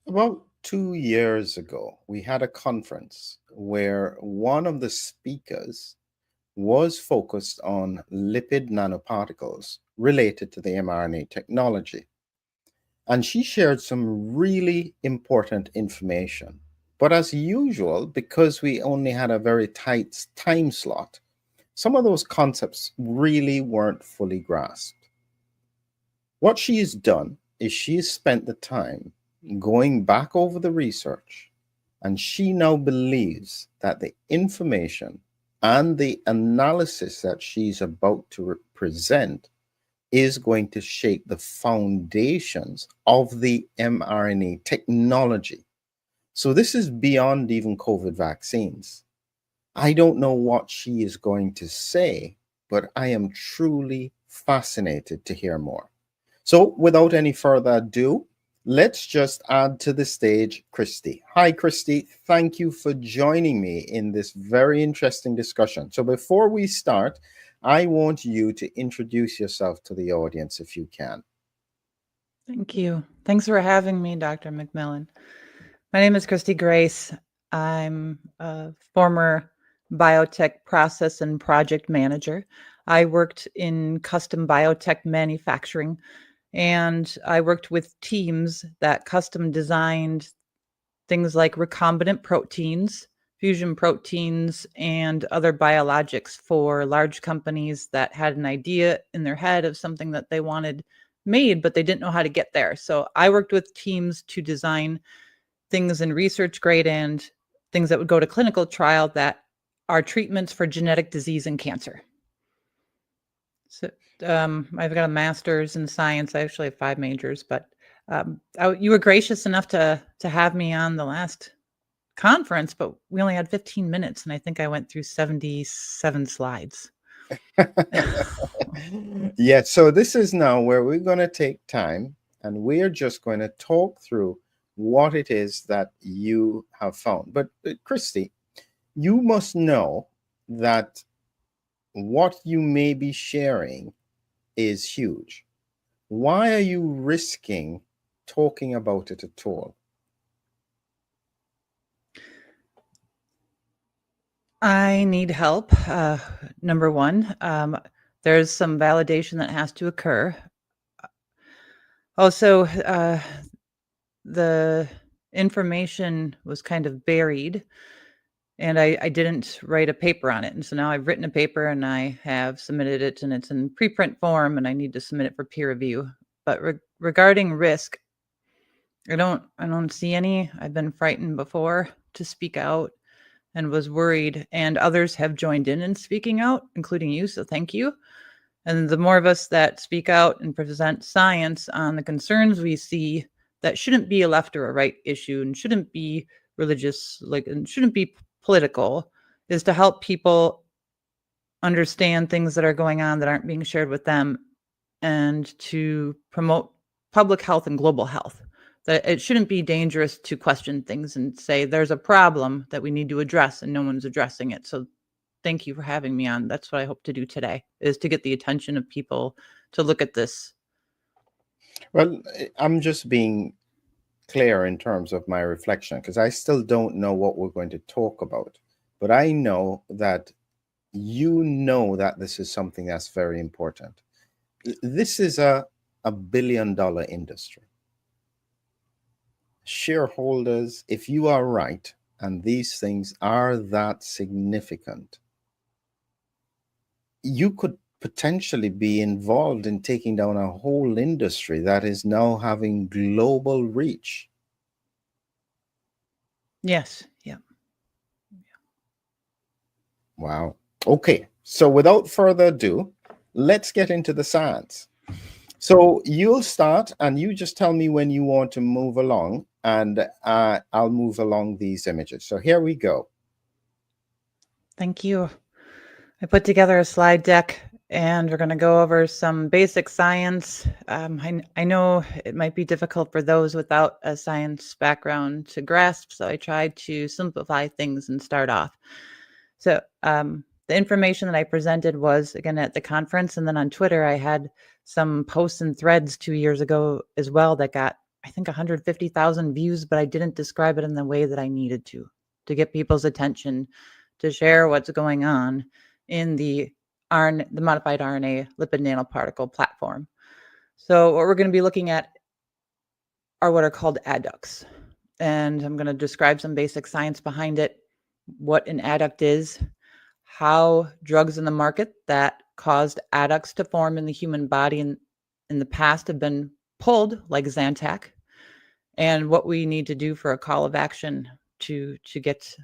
About 2 years ago, we had a conference where one of the speakers was focused on lipid nanoparticles related to the mRNA technology. And she shared some really important information. But as usual, because we only had a very tight time slot, some of those concepts really weren't fully grasped. What she has done is she has spent the time going back over the research, and she now believes that the information and the analysis that she's about to present is going to shape the foundations of the mRNA technology. So this is beyond even COVID vaccines. I don't know what she is going to say, but I am truly fascinated to hear more. So without any further ado, let's just add to the stage Christie. Hi, Christie. Thank you for joining me in this very interesting discussion. So before we start, I want you to introduce yourself to the audience if you can. Thank you. Thanks for having me, Dr. McMillan. My name is Christie Grace. I'm a former biotech process and project manager. I worked in custom biotech manufacturing, and I worked with teams that custom designed things like recombinant proteins, fusion proteins, and other biologics for large companies that had an idea in their head of something that they wanted made, but they didn't know how to get there. So I worked with teams to design things in research grade and things that would go to clinical trial that are treatments for genetic disease and cancer. So I've got a master's in science. I actually have 5 majors, but you were gracious enough to have me on the last conference, but we only had 15 minutes, and I think I went through 77 slides. Yeah, so this is now where we're going to take time and we're just going to talk through what it is that you have found. But Christie, you must know that what you may be sharing is huge. Why are you risking talking about it at all? I need help. Number one, there's some validation that has to occur. Also, the information was kind of buried, and I didn't write a paper on it. And so now I've written a paper and I have submitted it, and it's in preprint form, and I need to submit it for peer review. But regarding risk, I don't see any. I've been frightened before to speak out and was worried, and others have joined in speaking out, including you, so thank you. And the more of us that speak out and present science on the concerns we see that shouldn't be a left or a right issue and shouldn't be religious, and shouldn't be political, is to help people understand things that are going on that aren't being shared with them, and to promote public health and global health. That it shouldn't be dangerous to question things and say there's a problem that we need to address and no one's addressing it. So thank you for having me on. That's what I hope to do today, is to get the attention of people to look at this. Well, I'm just being clear in terms of my reflection because I still don't know what we're going to talk about. But I know that you know that this is something that's very important. This is a billion-dollar industry. Shareholders, if you are right, and these things are that significant, you could potentially be involved in taking down a whole industry that is now having global reach. Yes. Yeah. Wow. Okay. So without further ado, let's get into the science. So you'll start and you just tell me when you want to move along, and I'll move along these images. So here we go. Thank you. I put together a slide deck and we're going to go over some basic science. I know it might be difficult for those without a science background to grasp, so I tried to simplify things and start off. So the information that I presented was, again, at the conference, and then on Twitter, I had some posts and threads 2 years ago as well that got I think 150,000 views, but I didn't describe it in the way that I needed to get people's attention, to share what's going on in the modified RNA lipid nanoparticle platform. So what we're going to be looking at are what are called adducts. And I'm going to describe some basic science behind it, what an adduct is, how drugs in the market that caused adducts to form in the human body in the past have been pulled, like Zantac, and what we need to do for a call of action to get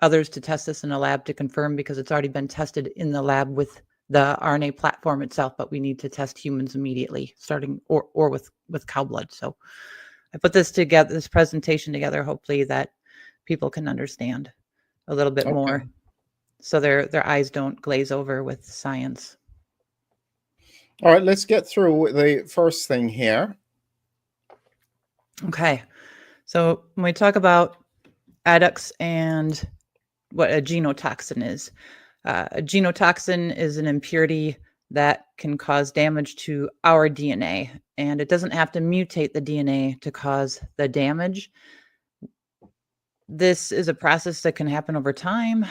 others to test this in a lab to confirm, because it's already been tested in the lab with the RNA platform itself, but we need to test humans immediately, starting or with cow blood. So I put this presentation together, hopefully that people can understand a little bit more, so their eyes don't glaze over with science. All right, let's get through the first thing here. Okay, so when we talk about adducts and what a genotoxin is, a genotoxin is an impurity that can cause damage to our DNA, and it doesn't have to mutate the DNA to cause the damage. This is a process that can happen over time,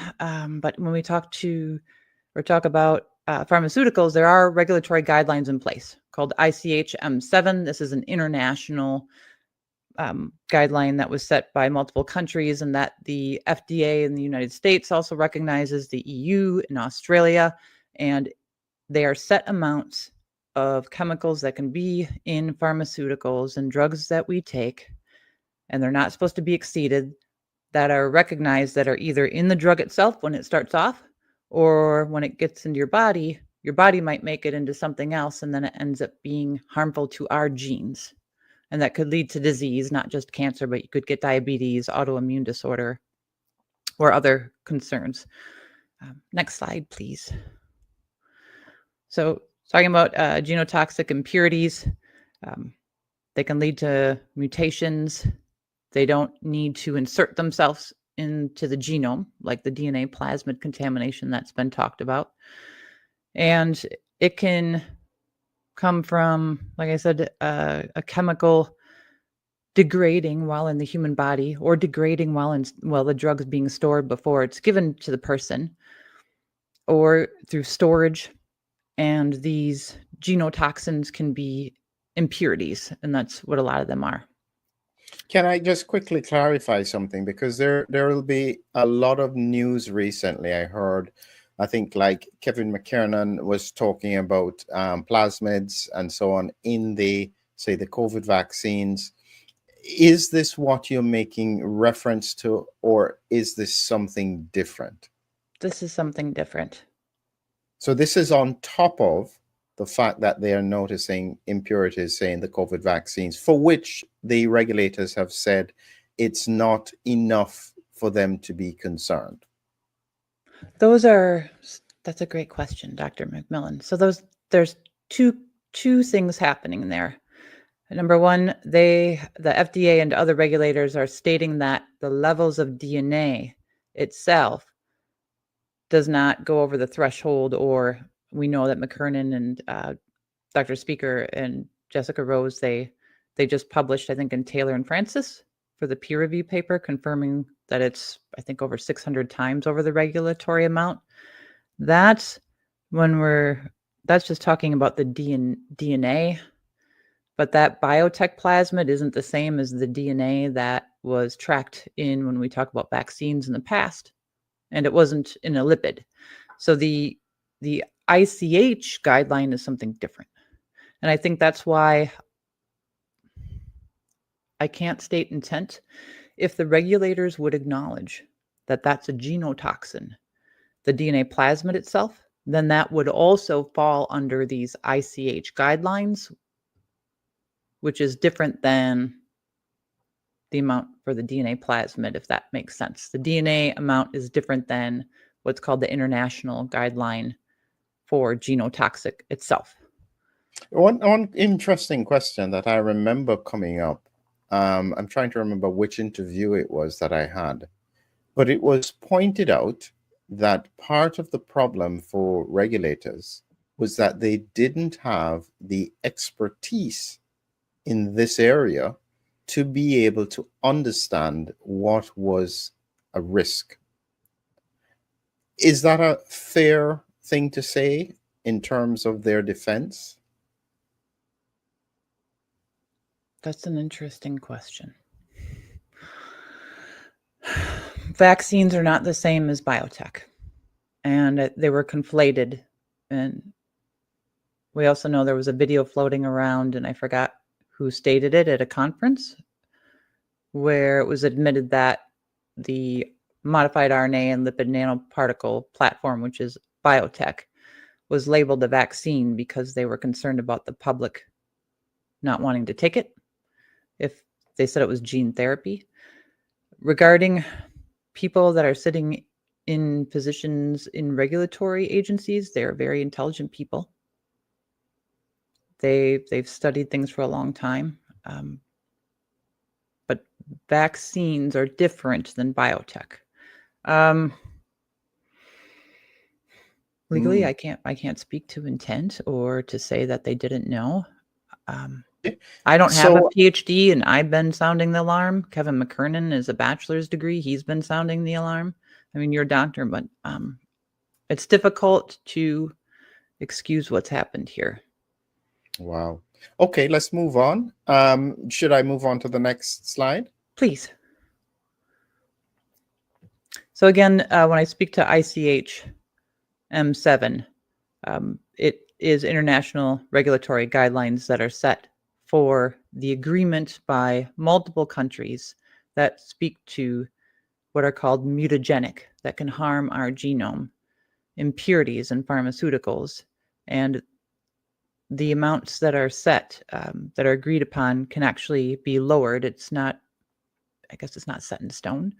but when we talk about pharmaceuticals, there are regulatory guidelines in place called ICH-M7. This is an international guideline that was set by multiple countries, and that the FDA in the United States also recognizes, the EU and Australia, and they are set amounts of chemicals that can be in pharmaceuticals and drugs that we take, and they're not supposed to be exceeded, that are recognized, that are either in the drug itself when it starts off, or when it gets into your body might make it into something else, and then it ends up being harmful to our genes. And that could lead to disease, not just cancer, but you could get diabetes, autoimmune disorder, or other concerns. Next slide, please. So talking about genotoxic impurities, they can lead to mutations. They don't need to insert themselves into the genome, like the DNA plasmid contamination that's been talked about. And it can come from, like I said, a chemical degrading while in the human body, or degrading while the drug's being stored before it's given to the person, or through storage. And these genotoxins can be impurities, and that's what a lot of them are. Can I just quickly clarify something? Because there will be a lot of news recently. I heard, I think, like Kevin McKernan was talking about plasmids and so on in the COVID vaccines. Is this what you're making reference to, or is this something different? This is something different. So this is on top of the fact that they are noticing impurities, say, in the COVID vaccines, for which the regulators have said it's not enough for them to be concerned. That's a great question, Dr. McMillan. So there's two things happening there. Number one, the FDA and other regulators are stating that the levels of DNA itself does not go over the threshold, or we know that McKernan and Dr. Speaker and Jessica Rose, they just published, I think, in Taylor and Francis for the peer review paper, confirming that it's, I think, over 600 times over the regulatory amount. That's just talking about the DNA. But that biotech plasmid isn't the same as the DNA that was tracked in when we talk about vaccines in the past, and it wasn't in a lipid. So the ICH guideline is something different. And I think that's why I can't state intent. If the regulators would acknowledge that that's a genotoxin, the DNA plasmid itself, then that would also fall under these ICH guidelines, which is different than the amount for the DNA plasmid, if that makes sense. The DNA amount is different than what's called the international guideline for genotoxic itself. One interesting question that I remember coming up, I'm trying to remember which interview it was that I had, but it was pointed out that part of the problem for regulators was that they didn't have the expertise in this area to be able to understand what was a risk. Is that a fair thing to say in terms of their defense? That's an interesting question. Vaccines are not the same as biotech, and they were conflated. And we also know there was a video floating around, and I forgot who stated it at a conference, where it was admitted that the modified RNA and lipid nanoparticle platform, which is biotech, was labeled a vaccine because they were concerned about the public not wanting to take it if they said it was gene therapy. Regarding people that are sitting in positions in regulatory agencies, they're very intelligent people. They've studied things for a long time. But vaccines are different than biotech. Legally, I can't speak to intent or to say that they didn't know. I don't have a PhD, and I've been sounding the alarm. Kevin McKernan is a bachelor's degree. He's been sounding the alarm. I mean, you're a doctor, but it's difficult to excuse what's happened here. Wow. Okay, let's move on. Should I move on to the next slide? Please. So again, when I speak to ICH M7, it is international regulatory guidelines that are set for the agreement by multiple countries that speak to what are called mutagenic, that can harm our genome, impurities in pharmaceuticals, and the amounts that are set, that are agreed upon, can actually be lowered. It's not, I guess it's not set in stone,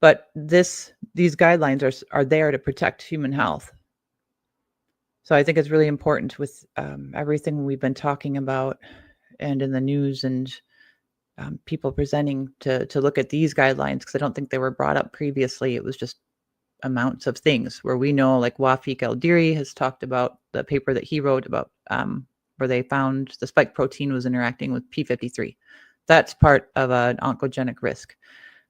but these guidelines are there to protect human health. So I think it's really important with everything we've been talking about and in the news and people presenting to look at these guidelines, because I don't think they were brought up previously. It was just amounts of things where we know, like Wafik El-Diri has talked about the paper that he wrote about where they found the spike protein was interacting with P53. That's part of an oncogenic risk.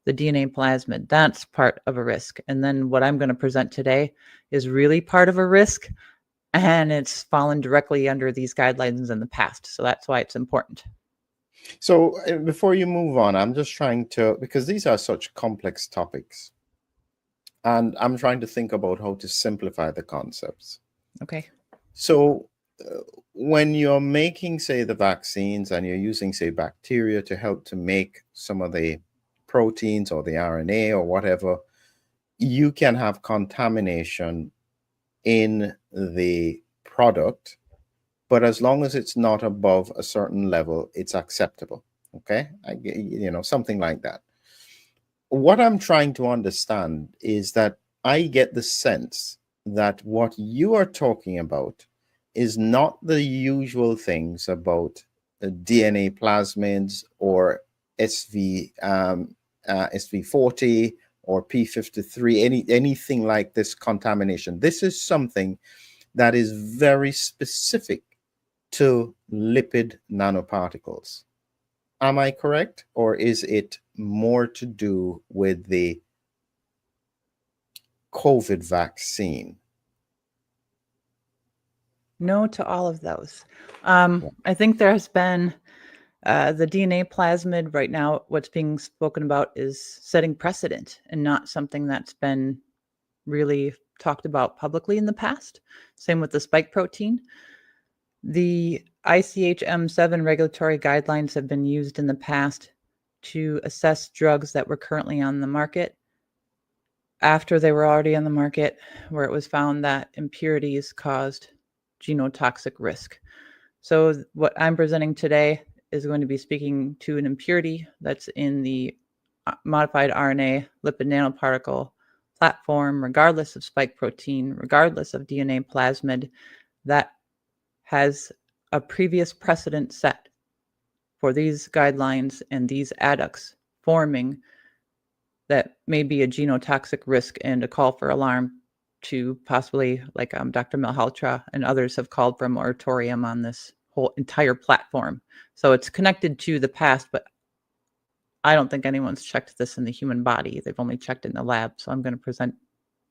The DNA plasmid, that's part of a risk. And then what I'm going to present today is really part of a risk, and it's fallen directly under these guidelines in the past. So that's why it's important. So before you move on, I'm just trying to, because these are such complex topics, and I'm trying to think about how to simplify the concepts. Okay. So when you're making, say, the vaccines, and you're using, say, bacteria to help to make some of the proteins or the RNA or whatever, you can have contamination in the product, but as long as it's not above a certain level, it's acceptable. Okay, something like that. What I'm trying to understand is that I get the sense that what you are talking about is not the usual things about DNA plasmids or SV40 or P53, anything like this contamination. This is something that is very specific to lipid nanoparticles. Am I correct? Or is it more to do with the COVID vaccine? No to all of those. I think there has been the DNA plasmid right now. What's being spoken about is setting precedent and not something that's been really talked about publicly in the past. Same with the spike protein. The ICH M7 regulatory guidelines have been used in the past to assess drugs that were currently on the market after they were already on the market, where it was found that impurities caused genotoxic risk. So what I'm presenting today is going to be speaking to an impurity that's in the modified RNA lipid nanoparticle platform, regardless of spike protein, regardless of DNA plasmid, that has a previous precedent set for these guidelines and these adducts forming that may be a genotoxic risk, and a call for alarm to possibly, like Dr. Malhotra and others have called for a moratorium on this whole entire platform. So it's connected to the past, but I don't think anyone's checked this in the human body. They've only checked it in the lab. So I'm going to present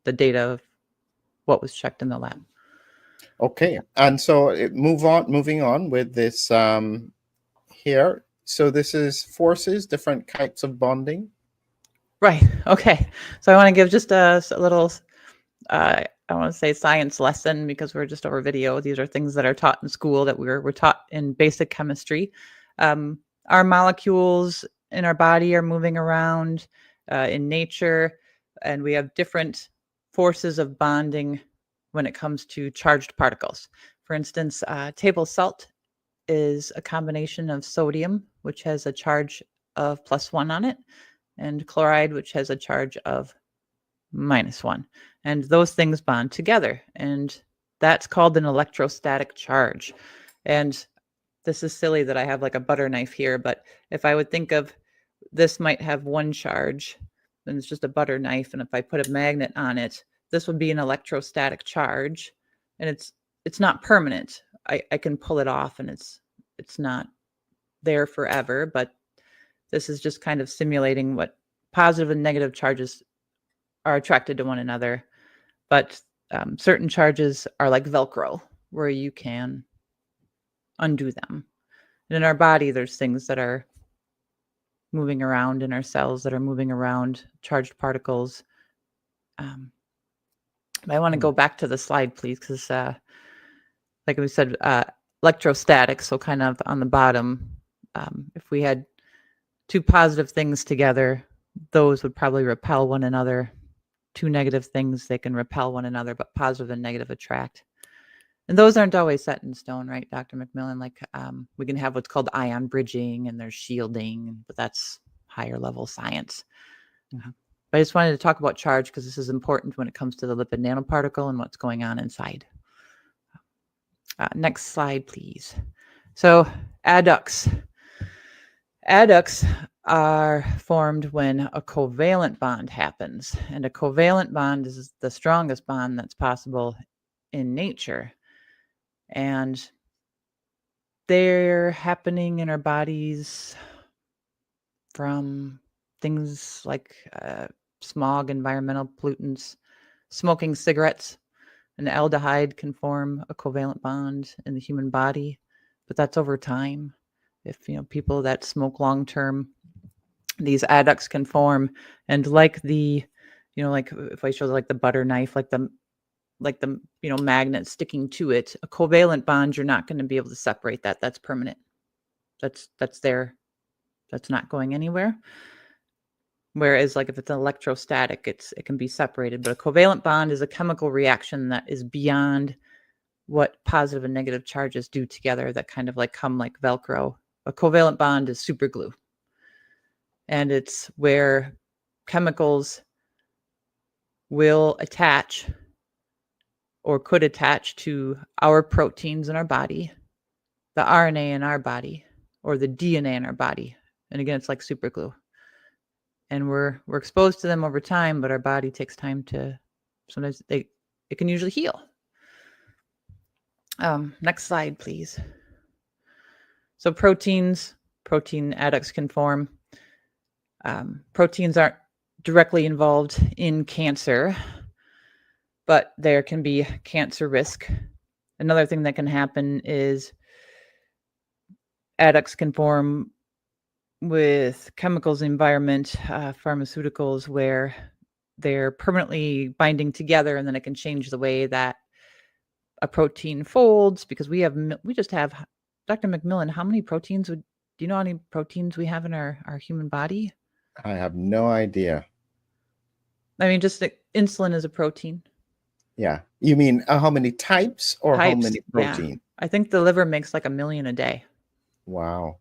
the data of what was checked in the lab. Okay, and so moving on with this here. So this is forces, different types of bonding. Right. Okay. So I want to give just a little, I want to say science lesson because we're just over video. These are things that are taught in school that we're taught in basic chemistry. Our molecules in our body are moving around in nature, and we have different forces of bonding when it comes to charged particles. For instance, table salt is a combination of sodium, which has a charge of +1 on it, and chloride, which has a charge of -1. And those things bond together. And that's called an electrostatic charge. And this is silly that I have like a butter knife here, but if I would think of this might have one charge, then it's just a butter knife. And if I put a magnet on it, this would be an electrostatic charge. And it's not permanent. I can pull it off and it's not there forever, but this is just kind of simulating what positive and negative charges are attracted to one another. But certain charges are like Velcro, where you can undo them. And in our body, there's things that are moving around in our cells that are moving around, charged particles. I want to go back to the slide, please, because like we said, electrostatic, so kind of on the bottom, if we had two positive things together, those would probably repel one another. Two negative things, they can repel one another, but positive and negative attract. And those aren't always set in stone, right, Dr. McMillan? Like we can have what's called ion bridging and there's shielding, but that's higher level science. But I just wanted to talk about charge because this is important when it comes to the lipid nanoparticle and what's going on inside. Next slide, please. So adducts. Adducts are formed when a covalent bond happens. And a covalent bond is the strongest bond that's possible in nature. And they're happening in our bodies from things like smog, environmental pollutants, smoking cigarettes. An aldehyde can form a covalent bond in the human body, but that's over time. If people that smoke long term, these adducts can form, and like the, like if I show like the butter knife, like the magnet sticking to it, a covalent bond, you're not going to be able to separate that. That's permanent. That's there. That's not going anywhere. Whereas like if it's electrostatic, it can be separated. But a covalent bond is a chemical reaction that is beyond what positive and negative charges do together, that kind of like come like Velcro. A covalent bond is super glue. And it's where chemicals will attach or could attach to our proteins in our body, the RNA in our body, or the DNA in our body. And again, it's like super glue. And we're exposed to them over time, but our body takes time to, sometimes it can usually heal. Next slide, please. So protein adducts can form. Proteins aren't directly involved in cancer, but there can be cancer risk. Another thing that can happen is adducts can form with chemicals, environment, pharmaceuticals, where they're permanently binding together, and then it can change the way that a protein folds, because we just have, Dr. McMillan, how many proteins do you know how many proteins we have in our human body? I have no idea. I mean, just insulin is a protein. Yeah. You mean how many types or how many proteins? Yeah. I think the liver makes like 1 million a day. Wow.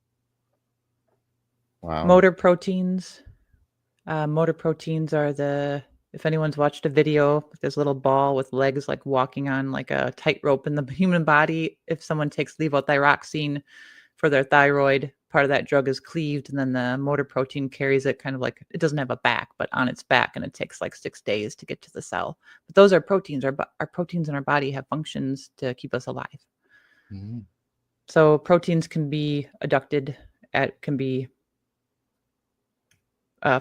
Wow. Motor proteins. Motor proteins are if anyone's watched a video, there's a little ball with legs like walking on like a tightrope in the human body. If someone takes levothyroxine for their thyroid, part of that drug is cleaved, and then the motor protein carries it, kind of like, it doesn't have a back, but on its back, and it takes like 6 days to get to the cell. But those are proteins. Our proteins in our body have functions to keep us alive. Mm-hmm. So proteins can be adducted, can be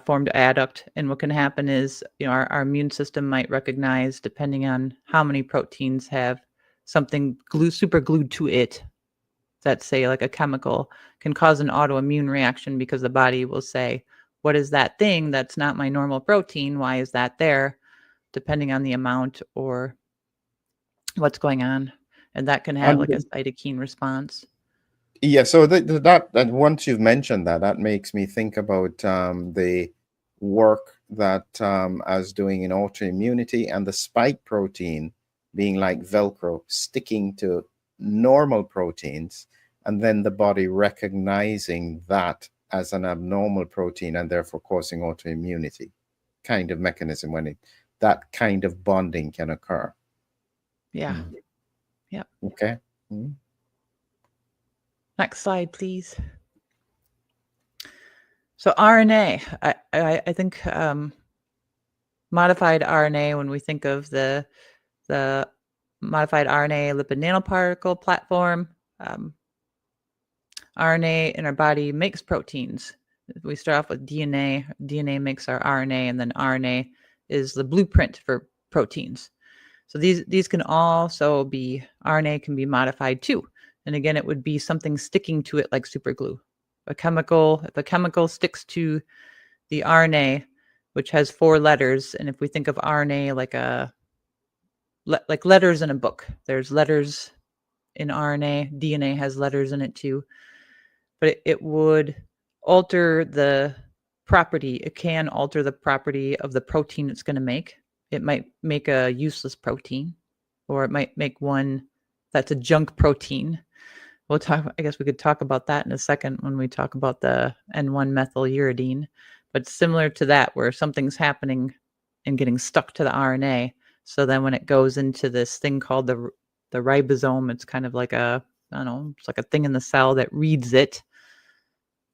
formed adduct, and what can happen is, our immune system might recognize, depending on how many proteins have something super glued to it, that say like a chemical, can cause an autoimmune reaction, because the body will say, what is that thing? That's not my normal protein. Why is that there? Depending on the amount or what's going on. And that can have like a cytokine response. Yeah, so that once you've mentioned that, that makes me think about the work that I was doing in autoimmunity, and the spike protein being like Velcro, sticking to normal proteins, and then the body recognizing that as an abnormal protein and therefore causing autoimmunity kind of mechanism when that kind of bonding can occur. Yeah. Yep. Okay. Next slide, please. So RNA, I think modified RNA, when we think of the modified RNA lipid nanoparticle platform, RNA in our body makes proteins. We start off with DNA. DNA makes our RNA, and then RNA is the blueprint for proteins. So these can also be, RNA can be modified too. And again, it would be something sticking to it like super glue. If a chemical sticks to the RNA, which has 4 letters, and if we think of RNA like letters in a book, there's letters in RNA. DNA has letters in it too. But it would alter the property. It can alter the property of the protein it's going to make. It might make a useless protein, or it might make one that's a junk protein. We'll talk, I guess we could talk about that in a second when we talk about the N1-methyluridine. But similar to that, where something's happening and getting stuck to the RNA. So then when it goes into this thing called the ribosome, it's kind of like it's like a thing in the cell that reads it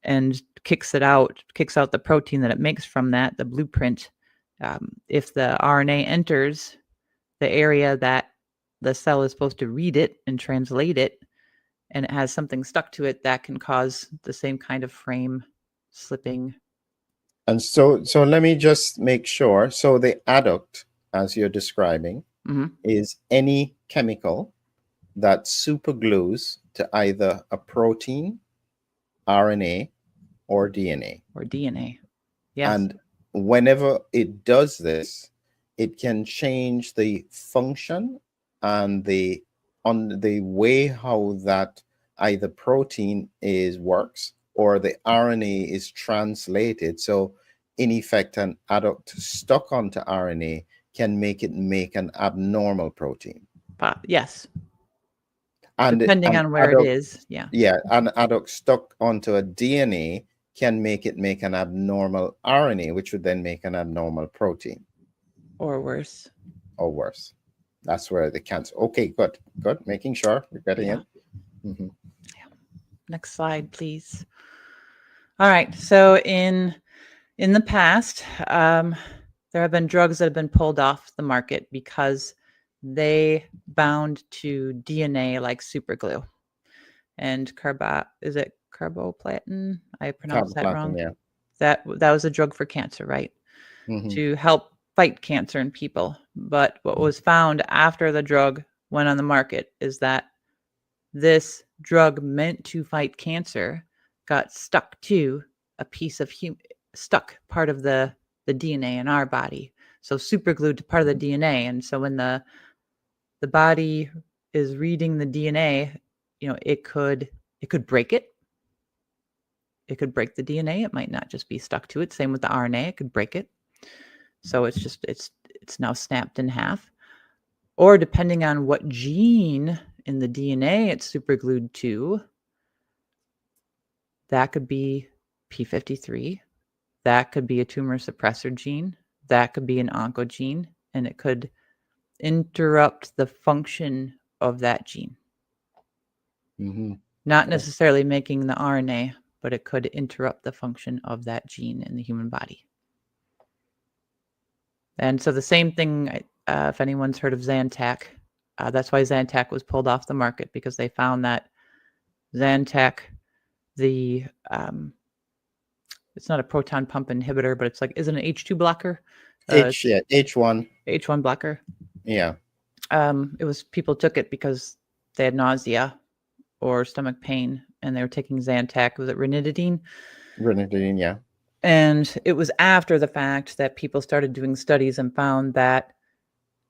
and kicks out the protein that it makes from that, the blueprint. If the RNA enters the area that the cell is supposed to read it and translate it, and it has something stuck to it, that can cause the same kind of frame slipping. And so let me just make sure. So the adduct, as you're describing, is any chemical that superglues to either a protein, RNA, or DNA. Yes. And whenever it does this, it can change the function and on the way how that either protein works or the RNA is translated. So in effect, an adduct stuck onto RNA can make an abnormal protein. Yes. And depending on where it is. Yeah. Yeah, an adduct stuck onto a DNA can make an abnormal RNA, which would then make an abnormal protein. Or worse. That's where the cancer. Okay, good. Making sure we're getting it. Yeah. Next slide, please. All right. So in the past, there have been drugs that have been pulled off the market because they bound to DNA like super glue. And is it carboplatin? I pronounced that wrong. Yeah. That was a drug for cancer, right? To help fight cancer in people. But what was found after the drug went on the market is that this drug meant to fight cancer got stuck to a piece of part of the DNA in our body. So super glued to part of the DNA. And so when the body is reading the DNA, it could break it. It could break the DNA. It might not just be stuck to it. Same with the RNA. It could break it. So it's now snapped in half. Or depending on what gene in the DNA it's super glued to, that could be P53. That could be a tumor suppressor gene. That could be an oncogene, and it could interrupt the function of that gene. Not necessarily making the RNA, but it could interrupt the function of that gene in the human body. And so the same thing, if anyone's heard of Zantac, that's why Zantac was pulled off the market, because they found that Zantac, the it's not a proton pump inhibitor, but it's like, isn't it H2 blocker? H1. H1 blocker. Yeah. It was people took it because they had nausea or stomach pain, and they were taking Zantac. Was it ranitidine? Ranitidine, yeah. And it was after the fact that people started doing studies and found that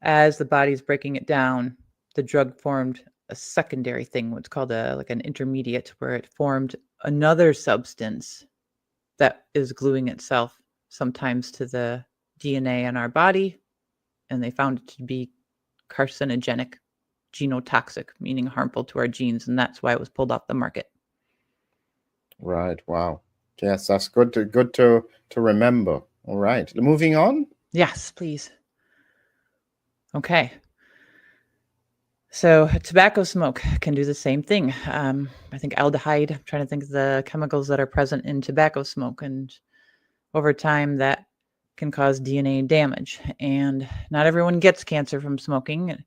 as the body's breaking it down, the drug formed a secondary thing, what's called like an intermediate, where it formed another substance that is gluing itself sometimes to the DNA in our body, and they found it to be carcinogenic, genotoxic, meaning harmful to our genes, and that's why it was pulled off the market. Right. Wow. Yes, that's good to remember. All right. Moving on. Yes, please. Okay. So tobacco smoke can do the same thing. I think aldehyde, I'm trying to think of the chemicals that are present in tobacco smoke, and over time that can cause DNA damage. And not everyone gets cancer from smoking,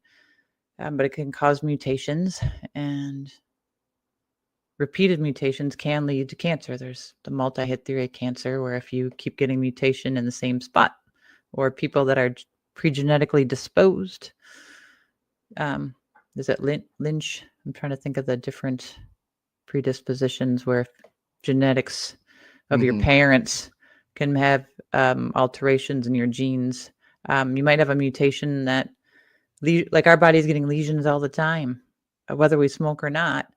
but it can cause mutations, and repeated mutations can lead to cancer. There's the multi-hit theory of cancer, where if you keep getting mutation in the same spot, or people that are pre-genetically disposed, is it Lynch? I'm trying to think of the different predispositions where genetics of your parents can have alterations in your genes. You might have a mutation that, like our body's getting lesions all the time, whether we smoke or not,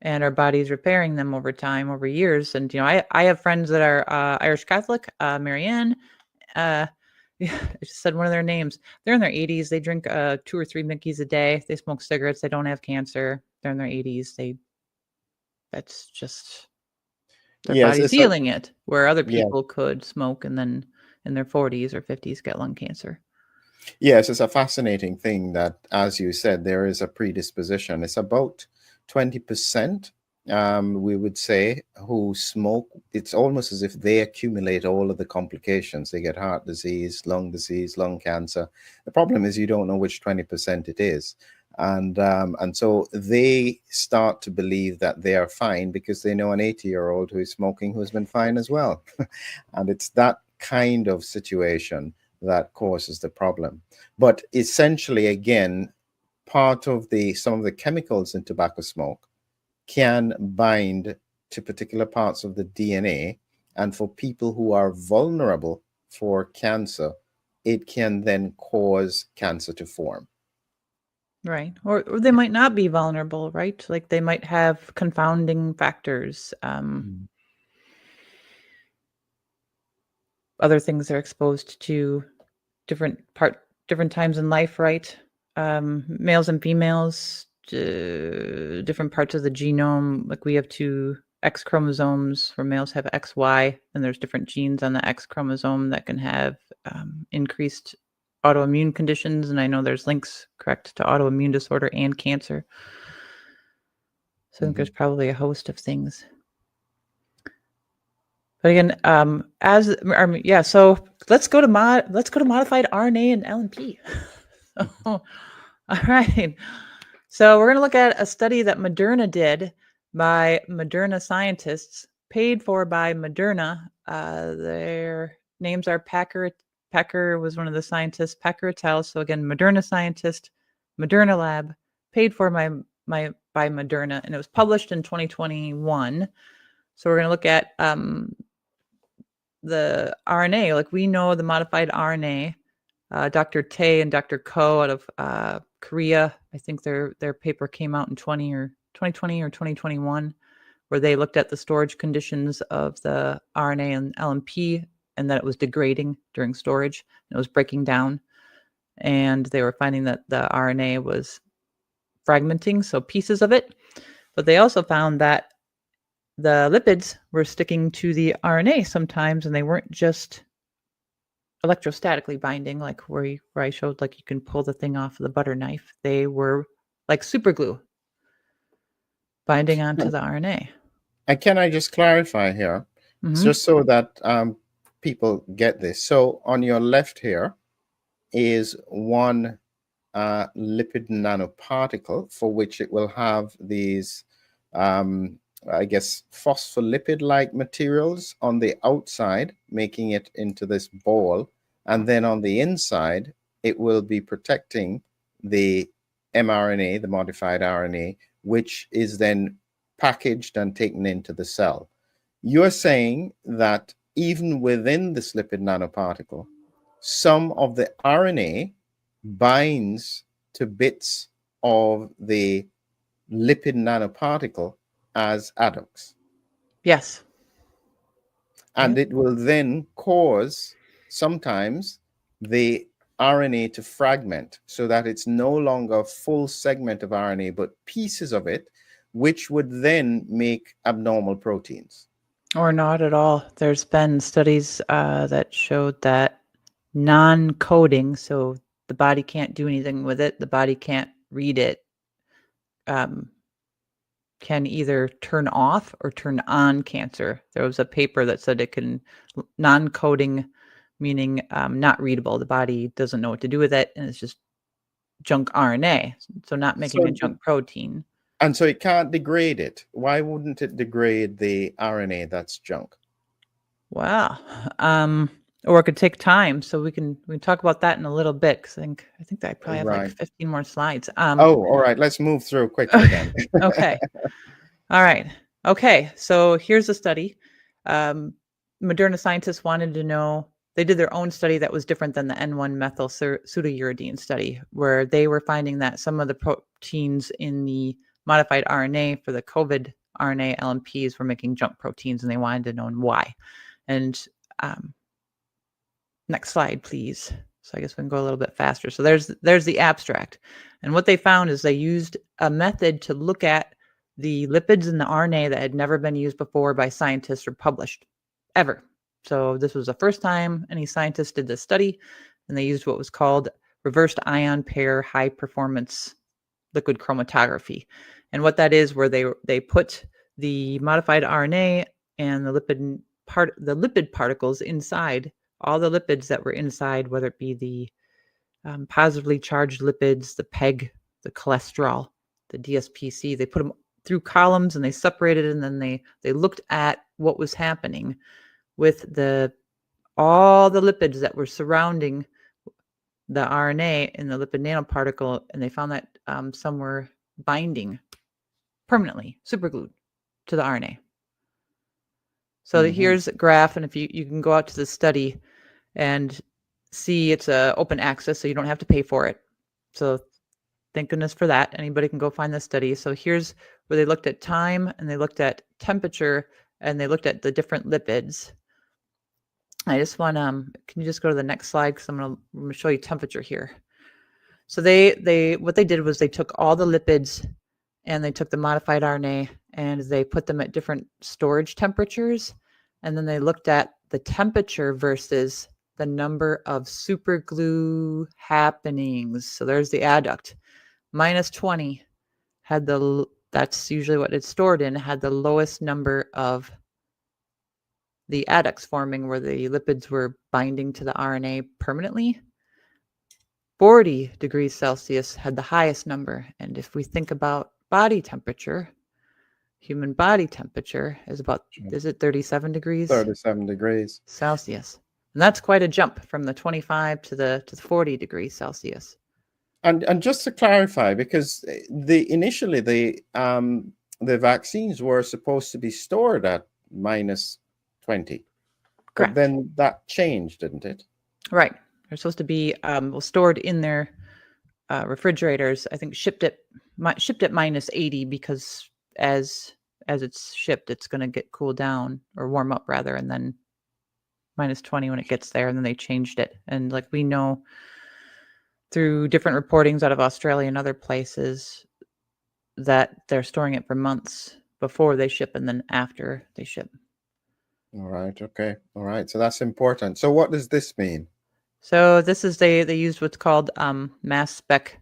and our body's repairing them over time, over years. And, I have friends that are Irish Catholic, Marianne, yeah, I just said one of their names. They're in their 80s. They drink 2 or 3 Mickeys a day. They smoke cigarettes. They don't have cancer. They're in their 80s. That's just their Yes, body's it's healing it, where other yeah. people could smoke and then in their 40s or 50s get lung cancer. Yes, it's a fascinating thing that, as you said, there is a predisposition. It's about 20%, we would say, who smoke. It's almost as if they accumulate all of the complications. They get heart disease, lung cancer. The problem is you don't know which 20% it is. And so they start to believe that they are fine because they know an 80-year-old who is smoking who's been fine as well. And it's that kind of situation that causes the problem. But essentially, again, part of some of the chemicals in tobacco smoke can bind to particular parts of the DNA. And for people who are vulnerable for cancer, it can then cause cancer to form. Right. Or they might not be vulnerable, right? Like they might have confounding factors. Other things they're exposed to different times in life, right? Males and females, different parts of the genome. Like we have 2 X chromosomes, where males have XY, and there's different genes on the X chromosome that can have increased autoimmune conditions. And I know there's links, correct, to autoimmune disorder and cancer. So I think there's probably a host of things. But again, so let's go to modified RNA and LNP. All right. So we're going to look at a study that Moderna did by Moderna scientists, paid for by Moderna. Their names are Packer was one of the scientists, Packer et al. So again, Moderna scientist, Moderna lab, paid for by Moderna, and it was published in 2021. So we're going to look at the RNA. Like we know the modified RNA. Dr. Tay and Dr. Ko out of Korea, I think their paper came out in 2020 or 2021, where they looked at the storage conditions of the RNA and LNP, and that it was degrading during storage, and it was breaking down. And they were finding that the RNA was fragmenting, so pieces of it. But they also found that the lipids were sticking to the RNA sometimes, and they weren't just electrostatically binding, like where I showed, like you can pull the thing off of the butter knife. They were like super glue binding onto the RNA. And can I just clarify here, just so that people get this? So on your left here is one lipid nanoparticle, for which it will have these I guess, phospholipid-like materials on the outside, making it into this ball. And then on the inside, it will be protecting the mRNA, the modified RNA, which is then packaged and taken into the cell. You're saying that even within this lipid nanoparticle, some of the RNA binds to bits of the lipid nanoparticle as adducts. Yes. And Yep. it will then cause sometimes the RNA to fragment so that it's no longer a full segment of RNA, but pieces of it, which would then make abnormal proteins. Or not at all. There's been studies that showed that non-coding, so the body can't do anything with it, the body can't read it, can either turn off or turn on cancer. There was a paper that said it can, non-coding, meaning not readable. The body doesn't know what to do with it, and it's just junk RNA, so not making a junk protein. And so it can't degrade it. Why wouldn't it degrade the RNA that's junk? Wow. Or it could take time. So we can talk about that in a little bit, because I think that I probably have like 15 more slides. Oh, all right. Let's move through quickly then. Okay. All right. Okay. So here's a study. Moderna scientists wanted to know, they did their own study that was different than the N1 methyl pseudouridine study, where they were finding that some of the proteins in the modified RNA for the COVID RNA LNPs were making junk proteins, and they wanted to know why. And next slide, please. So I guess we can go a little bit faster. So there's the abstract. And what they found is they used a method to look at the lipids in the RNA that had never been used before by scientists or published ever. So this was the first time any scientist did this study, and they used what was called reversed ion pair high performance liquid chromatography. And what that is, where they put the modified RNA and the lipid particles inside, all the lipids that were inside, whether it be the positively charged lipids, the PEG, the cholesterol, the DSPC, they put them through columns and they separated it, and then they looked at what was happening with all the lipids that were surrounding the RNA in the lipid nanoparticle, and they found that some were binding permanently, superglued to the RNA. So here's a graph, and if you can go out to the study and see, it's open access, so you don't have to pay for it. So thank goodness for that. Anybody can go find the study. So here's where they looked at time, and they looked at temperature, and they looked at the different lipids. I just want can you just go to the next slide, because I'm going to show you temperature here. So what they did was they took all the lipids and they took the modified RNA and they put them at different storage temperatures, and then they looked at the temperature versus the number of superglue happenings. So there's the adduct. -20 had that's usually what it's stored in, had the lowest number of the adducts forming, where the lipids were binding to the RNA permanently. 40 degrees Celsius had the highest number. And if we think about body temperature, human body temperature is about, is it 37 degrees? 37 degrees Celsius. And that's quite a jump from the 25 to the 40 degrees Celsius. And just to clarify, because initially the vaccines were supposed to be stored at -20. Correct. But then that changed, didn't it? Right. They're supposed to be stored in their refrigerators. I think shipped at -80, because as it's shipped, it's going to get cooled down, or warm up rather, and then -20 when it gets there. And then they changed it. And like we know through different reportings out of Australia and other places, that they're storing it for months before they ship and then after they ship. All right. Okay. All right. So that's important. So what does this mean? So this is, they used what's called mass spec,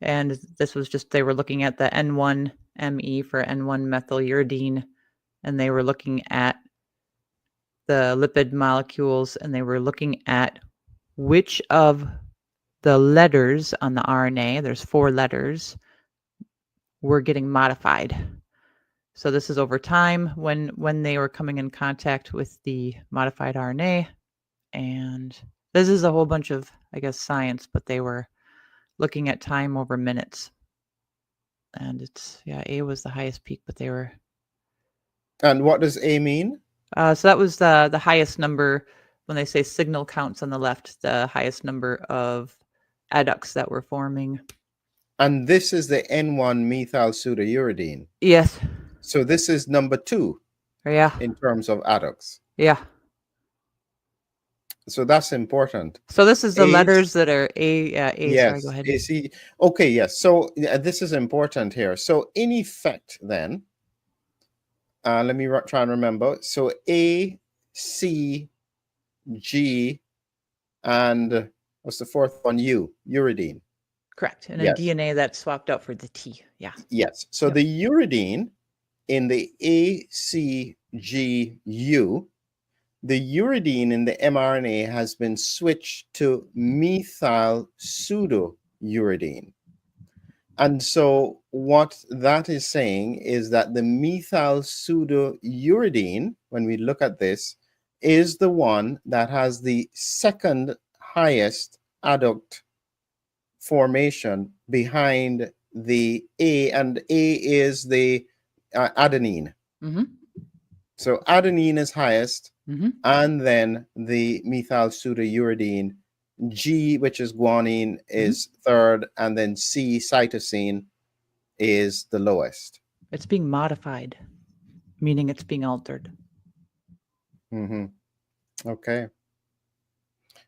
and this was just, they were looking at the N1-ME for N1 methyluridine, and they were looking at the lipid molecules, and they were looking at which of the letters on the RNA, there's 4 letters, were getting modified. So this is over time when they were coming in contact with the modified RNA. And this is a whole bunch of, I guess, science, but they were looking at time over minutes. And it's, yeah, A was the highest peak, but they were. And what does A mean? So that was the highest number, when they say signal counts on the left, the highest number of adducts that were forming. And this is the N1 methyl pseudouridine. Yes. So this is number 2 Yeah. in terms of adducts. Yeah. So that's important. So this is the A, letters that are A. A. yes, Sorry, go ahead. AC. Okay, yes. So this is important here. So in effect, then, let me try and remember. So A, C, G, and what's the fourth one? U, uridine. Correct. And Yes. in DNA, that's swapped out for the T. Yeah. Yes. So Yep. the uridine in the ACGU, the uridine in the mRNA has been switched to methyl pseudouridine. And so what that is saying is that the methyl pseudouridine, when we look at this, is the one that has the second highest adduct formation behind the A, and A is the adenine. Mm-hmm. So adenine is highest, Mm-hmm. and then the methyl pseudouridine. G, which is guanine, is third, and then C, cytosine, is the lowest. It's being modified, meaning it's being altered. Mm-hmm. Okay.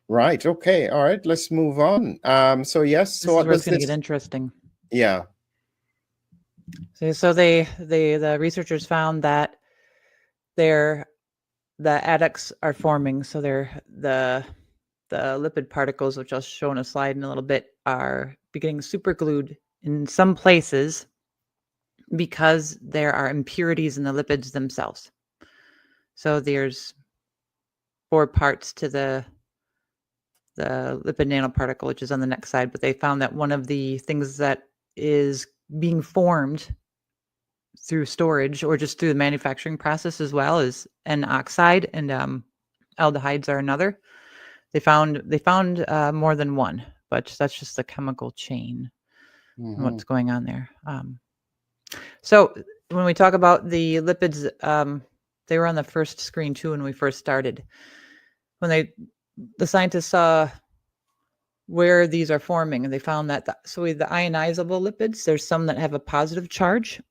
Right. Okay. All right. Let's move on. So yes. So This is what where it's does going to this? get interesting. Yeah. So the researchers found that the adducts are forming. So the lipid particles, which I'll show in a slide in a little bit, are getting superglued in some places because there are impurities in the lipids themselves. So there's 4 parts to the lipid nanoparticle, which is on the next slide, but they found that one of the things that is being formed through storage or just through the manufacturing process as well is N oxide, and aldehydes are another. They found more than one, but that's just the chemical chain and what's going on there. So when we talk about the lipids, they were on the first screen too when we first started. When the scientists saw where these are forming, and they found that the ionizable lipids, there's some that have a positive charge,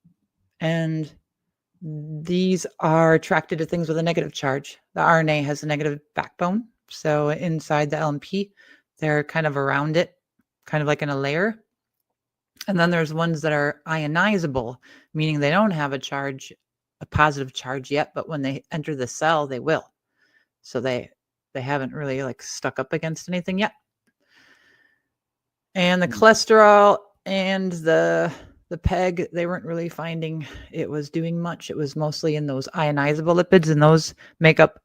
and these are attracted to things with a negative charge. The RNA has a negative backbone. So inside the LNP, they're kind of around it, kind of like in a layer. And then there's ones that are ionizable, meaning they don't have a positive charge yet, but when they enter the cell, they will. So they haven't really like stuck up against anything yet. And the cholesterol and the PEG, they weren't really finding it was doing much. It was mostly in those ionizable lipids, and those make up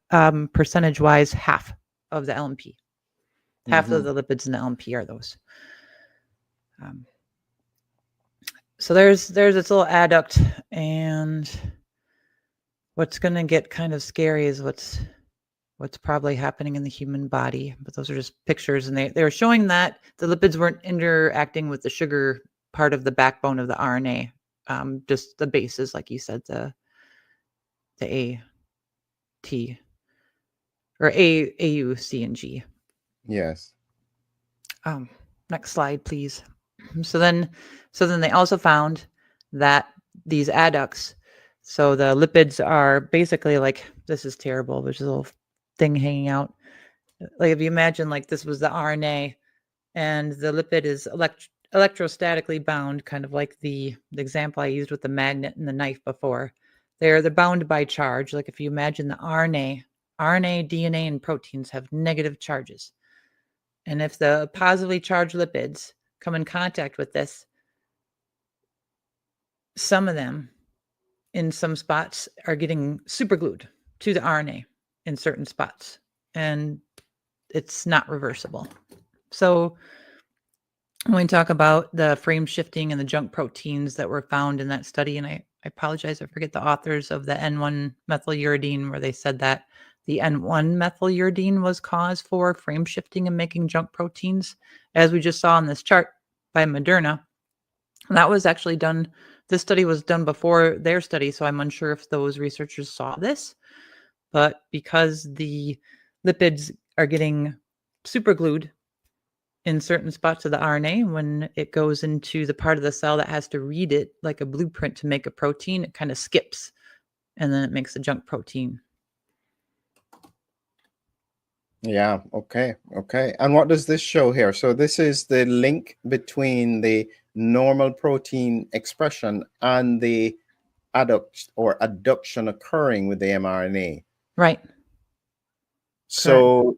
percentage-wise half of the LNP. Half of the lipids in the LNP are those. So there's its little adduct, and what's going to get kind of scary is what's probably happening in the human body. But those are just pictures, and they were showing that the lipids weren't interacting with the sugar part of the backbone of the RNA, just the bases, like you said, the A, T, or A, U, C, and G. Yes. Next slide, please. So then they also found that these adducts, so the lipids are basically like, this is terrible, there's a little thing hanging out. Like if you imagine like this was the RNA and the lipid is electrostatically bound, kind of like the example I used with the magnet and the knife before. They're bound by charge. Like if you imagine the RNA, DNA, and proteins have negative charges. And if the positively charged lipids come in contact with this, some of them in some spots are getting superglued to the RNA in certain spots, and it's not reversible. So when we talk about the frame shifting and the junk proteins that were found in that study, and I apologize, I forget the authors of the N1-methyluridine, where they said that the N1-methyluridine was cause for frame shifting and making junk proteins, as we just saw on this chart by Moderna. And that was actually done, this study was done before their study, so I'm unsure if those researchers saw this. But because the lipids are getting superglued in certain spots of the RNA, when it goes into the part of the cell that has to read it like a blueprint to make a protein, it kind of skips, and then it makes a junk protein. Yeah, okay, okay. And what does this show here? So this is the link between the normal protein expression and the adduct or adduction occurring with the mRNA. Right. So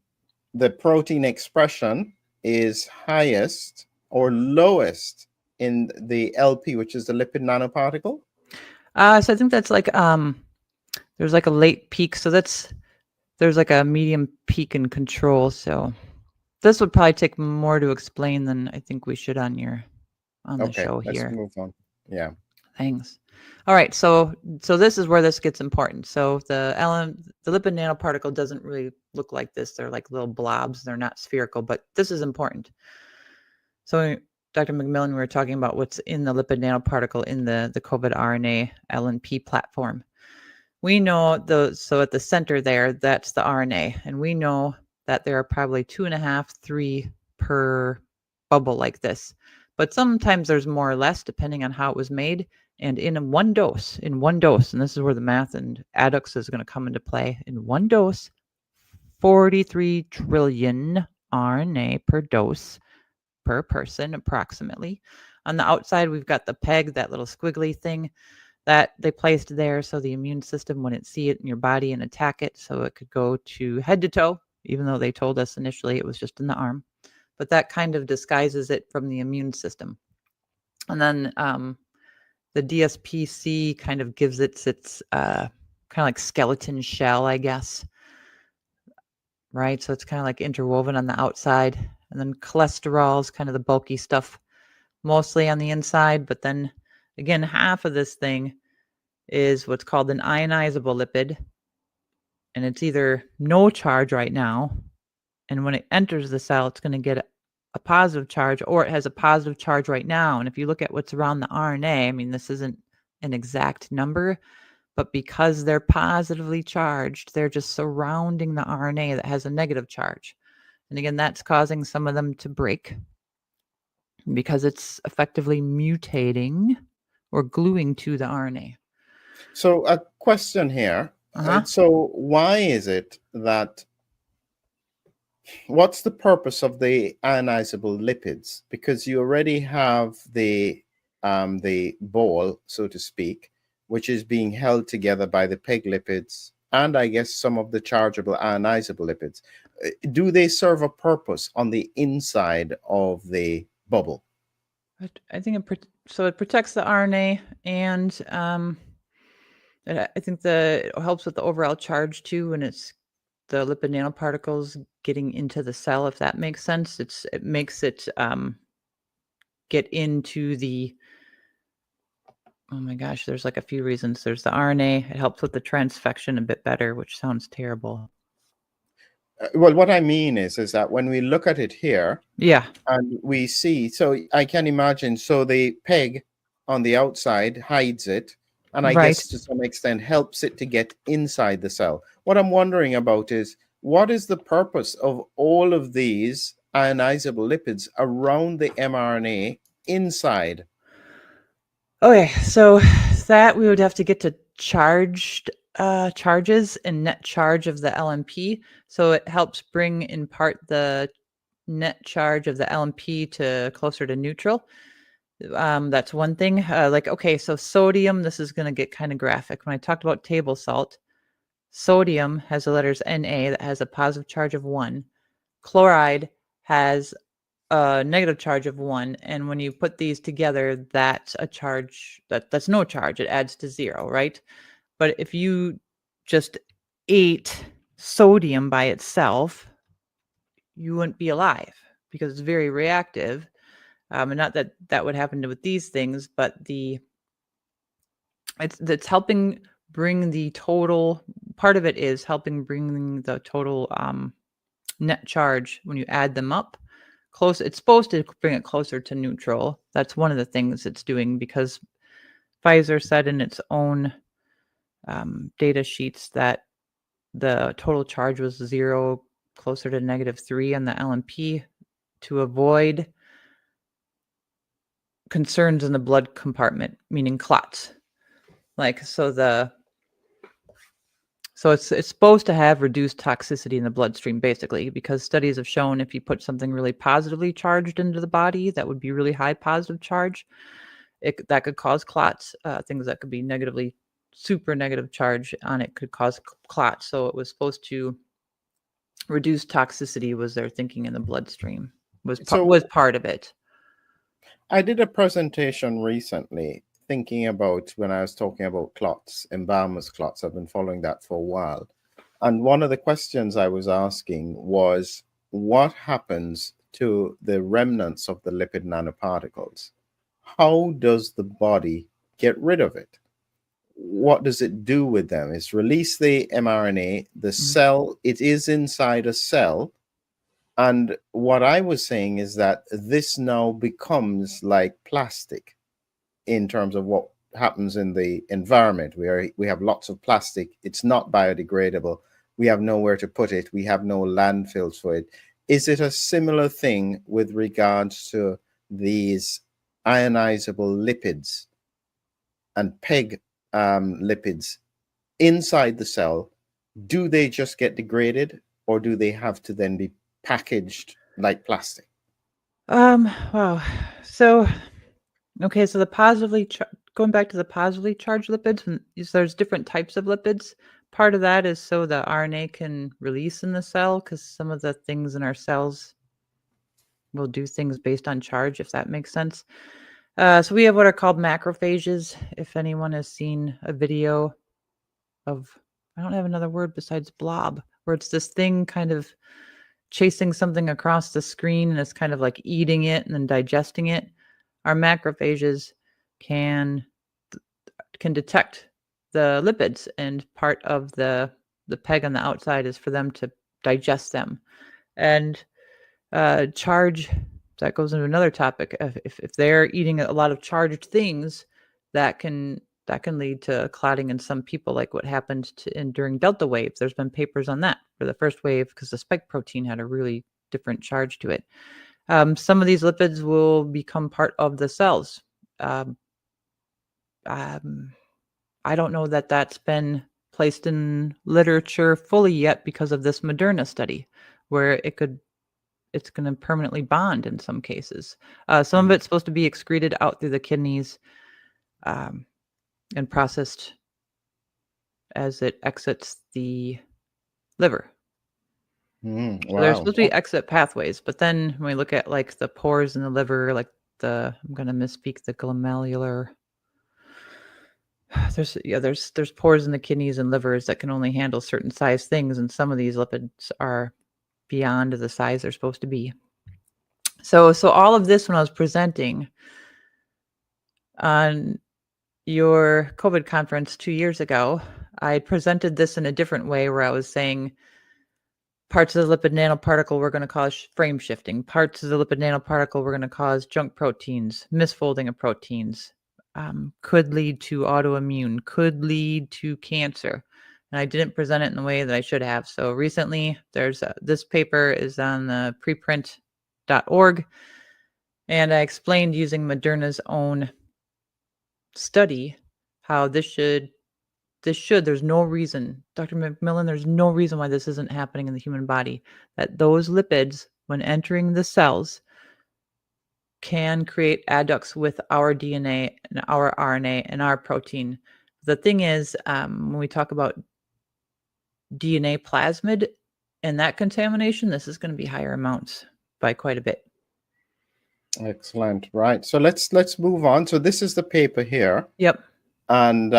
the protein expression is highest or lowest in the LP, which is the lipid nanoparticle? So I think that's like there's like a late peak. So there's like a medium peak in control. So this would probably take more to explain than I think we should on the show let's here. move on. Yeah. Thanks. All right, so this is where this gets important. So the lipid nanoparticle doesn't really look like this. They're like little blobs. They're not spherical, but this is important. So Dr. McMillan, we were talking about what's in the lipid nanoparticle in the COVID RNA LNP platform. We know so at the center there, that's the RNA, and we know that there are probably 2.5, 3 per bubble like this. But sometimes there's more or less depending on how it was made. And in one dose, and this is where the math and adducts is going to come into play, in one dose, 43 trillion RNA per dose per person, approximately. On the outside, we've got the peg, that little squiggly thing that they placed there so the immune system wouldn't see it in your body and attack it, so it could go to head to toe, even though they told us initially it was just in the arm. But that kind of disguises it from the immune system. And then the DSPC kind of gives its kind of like skeleton shell, I guess. Right? So it's kind of like interwoven on the outside. And then cholesterol is kind of the bulky stuff, mostly on the inside. But then again, half of this thing is what's called an ionizable lipid. And it's either no charge right now, and when it enters the cell, it's going to get a positive charge, or it has a positive charge right now. And if you look at what's around the RNA, I mean, this isn't an exact number, but because they're positively charged, they're just surrounding the RNA that has a negative charge. And again, that's causing some of them to break because it's effectively mutating or gluing to the RNA. So a question here. So why is it that, what's the purpose of the ionizable lipids? Because you already have the ball, so to speak, which is being held together by the PEG lipids and I guess some of the chargeable ionizable lipids. Do they serve a purpose on the inside of the bubble? I think it protects the RNA, and I think it helps with the overall charge too, when it's the lipid nanoparticles getting into the cell, if that makes sense. It makes it get into the, oh my gosh, there's like a few reasons. There's the RNA. It helps with the transfection a bit better, which sounds terrible. Well, what I mean is that when we look at it here, yeah, and we see, so I can imagine, so the peg on the outside hides it, and I guess to some extent helps it to get inside the cell. What I'm wondering about is, what is the purpose of all of these ionizable lipids around the mRNA inside? Okay, so that we would have to get to charges and net charge of the LNP. So it helps bring in part the net charge of the LNP to closer to neutral. That's one thing. Okay, so sodium, this is going to get kind of graphic. When I talked about table salt, sodium has the letters Na that has a positive charge of 1. Chloride has a negative charge of 1, and when you put these together, that's a charge that's no charge. It adds to 0, right? But if you just ate sodium by itself, you wouldn't be alive because it's very reactive. And not that would happen with these things, but It's helping bring the total, part of it is helping bring the total net charge when you add them up close. It's supposed to bring it closer to neutral. That's one of the things it's doing, because Pfizer said in its own data sheets that the total charge was 0, closer to -3 on the LNP, to avoid concerns in the blood compartment, meaning clots. Like, so it's supposed to have reduced toxicity in the bloodstream, basically, because studies have shown if you put something really positively charged into the body, that would be really high positive charge, that could cause clots. Things that could be negatively, super negative charge on it could cause clots. So it was supposed to reduce toxicity, was their thinking in the bloodstream, was part of it. I did a presentation recently thinking about, when I was talking about clots, embalmer's clots. I've been following that for a while. And one of the questions I was asking was, what happens to the remnants of the lipid nanoparticles? How does the body get rid of it? What does it do with them? It's release the mRNA, the cell, it is inside a cell. And what I was saying is that this now becomes like plastic in terms of what happens in the environment, where we have lots of plastic. It's not biodegradable. We have nowhere to put it. We have no landfills for it. Is it a similar thing with regards to these ionizable lipids and PEG lipids inside the cell? Do they just get degraded, or do they have to then be packaged like plastic? Wow. So, okay, so going back to the positively charged lipids, there's different types of lipids. Part of that is so the RNA can release in the cell, because some of the things in our cells will do things based on charge, if that makes sense. So we have what are called macrophages. If anyone has seen a video of, I don't have another word besides blob, where it's this thing kind of chasing something across the screen, and it's kind of like eating it and then digesting it. Our macrophages can detect the lipids, and part of the PEG on the outside is for them to digest them. And charge, that goes into another topic. If they're eating a lot of charged things, that can lead to clotting in some people, like what happened during Delta wave. There's been papers on that for the first wave, because the spike protein had a really different charge to it. Some of these lipids will become part of the cells. I don't know that that's been placed in literature fully yet, because of this Moderna study, where it's going to permanently bond in some cases. Some of it's supposed to be excreted out through the kidneys and processed as it exits the liver. Wow. So there's supposed to be exit pathways, but then when we look at like the pores in the liver, like I'm going to misspeak, the glomerular. There's pores in the kidneys and livers that can only handle certain size things, and some of these lipids are beyond the size they're supposed to be. So all of this, when I was presenting on your COVID conference 2 years ago, I presented this in a different way, where I was saying parts of the lipid nanoparticle were going to cause frame shifting. Parts of the lipid nanoparticle were going to cause junk proteins, misfolding of proteins, could lead to autoimmune, could lead to cancer. And I didn't present it in the way that I should have. So recently, this paper is on the preprint.org, and I explained using Moderna's own study how there's no reason, Dr. McMillan, there's no reason why this isn't happening in the human body, that those lipids, when entering the cells, can create adducts with our DNA and our RNA and our protein. The thing is, when we talk about DNA plasmid and that contamination, this is going to be higher amounts by quite a bit. Excellent. Right. So let's move on. So this is the paper here. Yep. And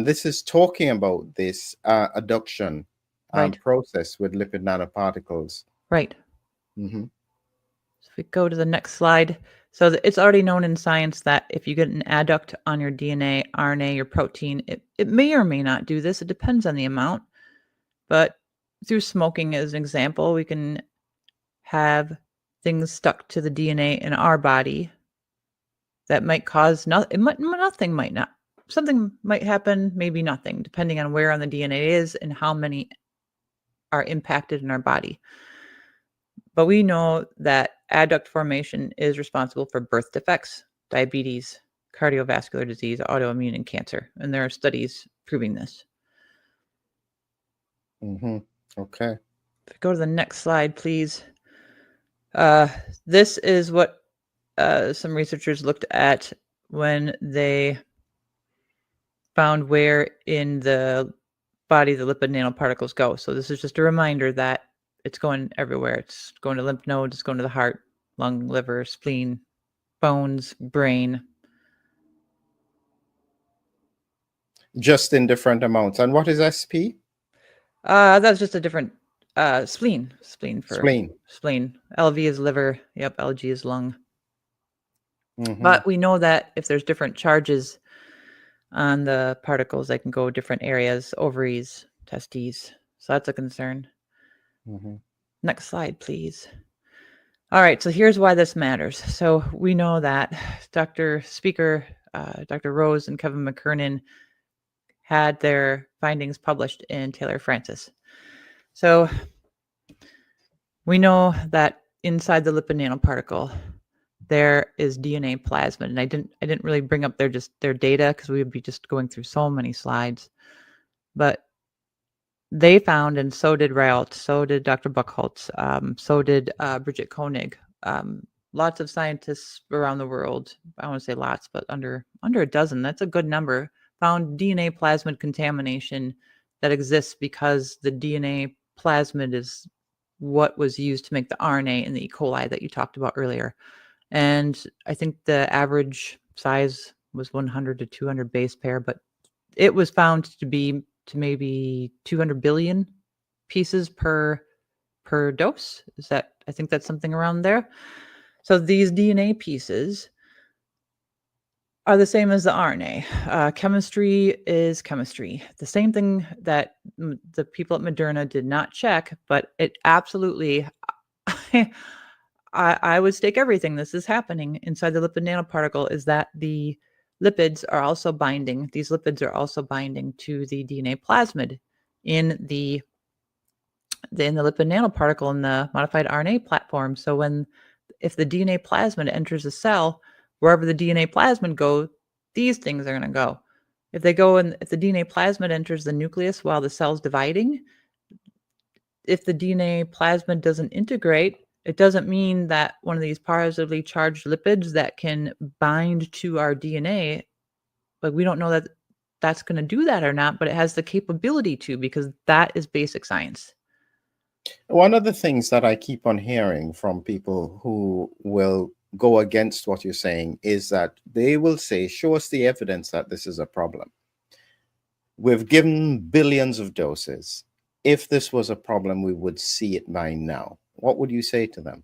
this is talking about this adduction process with lipid nanoparticles. Right. Mm-hmm. So if we go to the next slide, So it's already known in science that if you get an adduct on your DNA, RNA, your protein, it may or may not do this. It depends on the amount. But through smoking, as an example, we can have things stuck to the DNA in our body that might cause nothing might not. Something might happen, maybe nothing, depending on where on the DNA is and how many are impacted in our body. But we know that adduct formation is responsible for birth defects, diabetes, cardiovascular disease, autoimmune, and cancer. And there are studies proving this. Okay. If we go to the next slide, please. This is what some researchers looked at when they found where in the body the lipid nanoparticles go. So this is just a reminder that it's going everywhere. It's going to lymph nodes, it's going to the heart, lung, liver, spleen, bones, brain. Just in different amounts. And what is SP? That's just a different spleen. Spleen. LV is liver. Yep, LG is lung. But we know that if there's different charges on the particles, they can go different areas, ovaries, testes. So that's a concern. Next slide, please. All right, so here's why this matters. So we know that Dr. Rose and Kevin McKernan had their findings published in Taylor Francis. So we know that inside the lipid nanoparticle, there is DNA plasmid. And I didn't really bring up their data because we would be just going through so many slides. But they found, and so did Raoult, so did Dr. Buchholz, so did Bridget Koenig. Lots of scientists around the world, I don't want to say lots, but under a dozen, that's a good number, found DNA plasmid contamination that exists because the DNA plasmid is what was used to make the RNA in the E. coli that you talked about earlier. And I think the average size was 100 to 200 base pair, but it was found to be to maybe 200 billion pieces per dose. I think that's something around there. So these DNA pieces are the same as the RNA. Chemistry is chemistry. The same thing that the people at Moderna did not check, but it absolutely, I would stake everything this is happening inside the lipid nanoparticle is that the lipids are also binding. These lipids are also binding to the DNA plasmid in the lipid nanoparticle in the modified RNA platform. So if the DNA plasmid enters a cell, wherever the DNA plasmid goes, these things are going to go. If the DNA plasmid enters the nucleus while the cell's dividing, if the DNA plasmid doesn't integrate, it doesn't mean that one of these positively charged lipids that can bind to our DNA, like we don't know that that's going to do that or not, but it has the capability to, because that is basic science. One of the things that I keep on hearing from people who will go against what you're saying is that they will say, show us the evidence that this is a problem. We've given billions of doses. If this was a problem, we would see it by now. What would you say to them?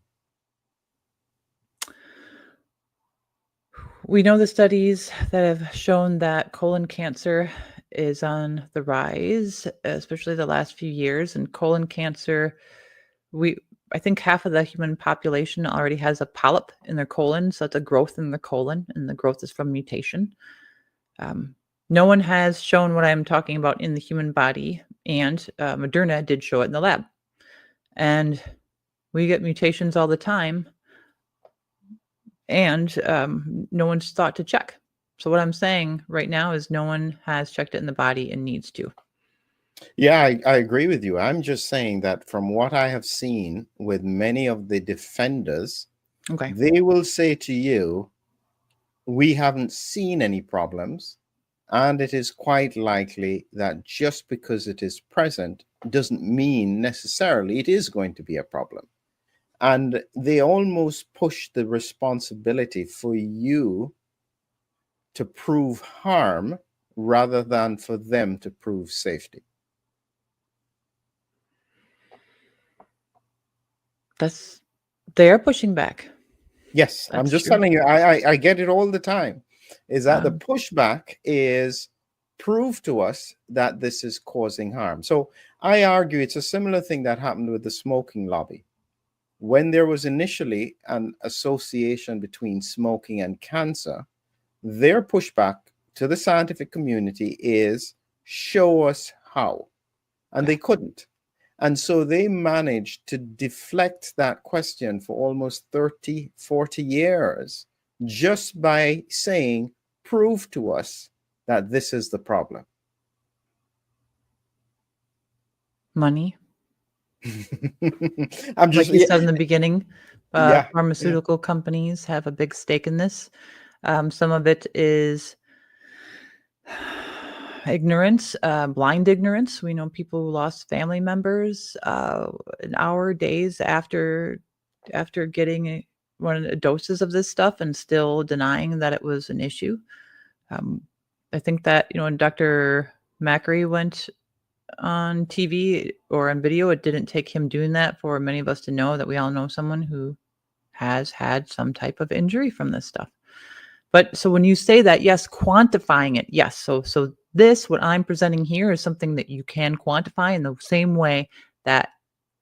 We know the studies that have shown that colon cancer is on the rise, especially the last few years. And colon cancer, I think half of the human population already has a polyp in their colon. So it's a growth in the colon, and the growth is from mutation. No one has shown what I'm talking about in the human body, and Moderna did show it in the lab. And we get mutations all the time, and no one's thought to check. So what I'm saying right now is no one has checked it in the body and needs to. Yeah, I agree with you. I'm just saying that from what I have seen with many of the defenders, Okay, they will say to you, we haven't seen any problems, and it is quite likely that just because it is present doesn't mean necessarily it is going to be a problem. And they almost push the responsibility for you to prove harm rather than for them to prove safety. they are pushing back. Yes, I'm That's just true. telling you, I get it all the time. Is that the Um, pushback is prove to us that this is causing harm. So I argue it's a similar thing that happened with the smoking lobby. When there was initially an association between smoking and cancer, their pushback to the scientific community is show us how. And yeah. they couldn't. And so they managed to deflect that question for almost 30, 40 years just by saying, prove to us that this is the problem. Money. I'm Like just, you yeah, said in the beginning, yeah, yeah. pharmaceutical companies have a big stake in this. Some of it is ignorance, blind ignorance. We know people who lost family members an hour, days after getting one of the doses of this stuff and still denying that it was an issue. Um, I think that when Dr. Macri went on TV or on video, it didn't take him doing that for many of us to know that we all know someone who has had some type of injury from this stuff. But so when you say that, yes, quantifying it, yes. So this, what I'm presenting here, is something that you can quantify in the same way that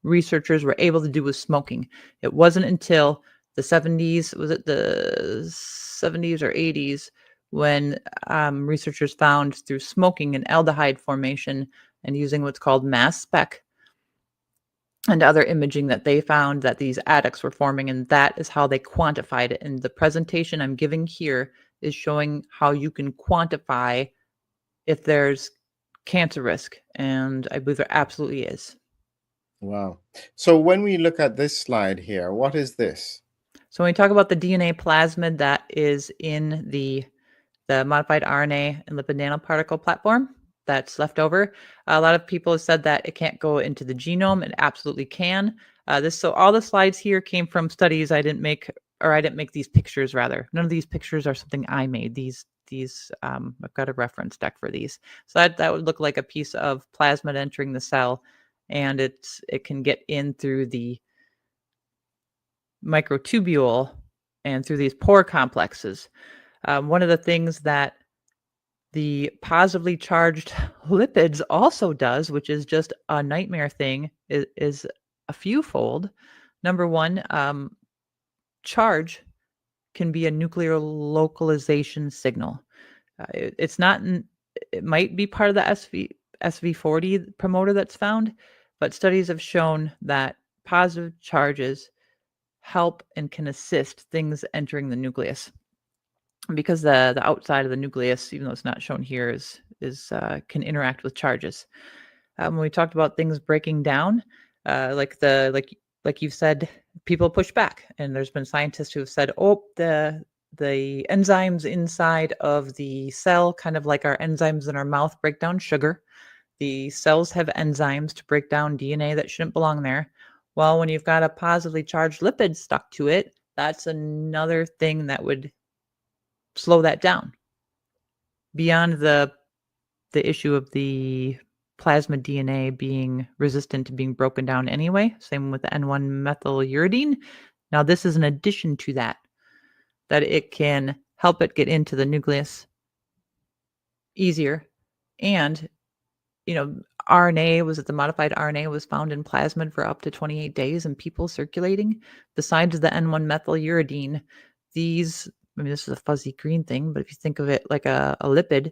researchers were able to do with smoking. It wasn't until the 70s, was it the 70s or 80s, when researchers found through smoking an aldehyde formation and using what's called mass spec and other imaging that they found that these adducts were forming, and that is how they quantified it. And the presentation I'm giving here is showing how you can quantify if there's cancer risk, and I believe there absolutely is. Wow. So when we look at this slide here, what is this? So when we talk about the DNA plasmid that is in the modified RNA and lipid nanoparticle platform that's left over. A lot of people have said that it can't go into the genome. It absolutely can. So all the slides here came from studies I didn't make, or I didn't make these pictures rather. None of these pictures are something I made. I've got a reference deck for these. So that would look like a piece of plasmid entering the cell, and it can get in through the microtubule and through these pore complexes. One of the things that the positively charged lipids also does, which is just a nightmare thing, is a few-fold. Number one, charge can be a nuclear localization signal. It's not. It might be part of the SV40 promoter that's found, but studies have shown that positive charges help and can assist things entering the nucleus, because the outside of the nucleus, even though it's not shown here, is can interact with charges. When we talked about things breaking down, like you've said, people push back, and there's been scientists who have said, "Oh, the enzymes inside of the cell, kind of like our enzymes in our mouth, break down sugar. The cells have enzymes to break down DNA that shouldn't belong there." Well, when you've got a positively charged lipid stuck to it, that's another thing that would slow that down. Beyond the issue of the plasma DNA being resistant to being broken down anyway, same with the N1-methyluridine. Now, this is an addition to that it can help it get into the nucleus easier. And, the modified RNA was found in plasmid for up to 28 days in people circulating. Besides the N1-methyluridine, this is a fuzzy green thing, but if you think of it like a lipid,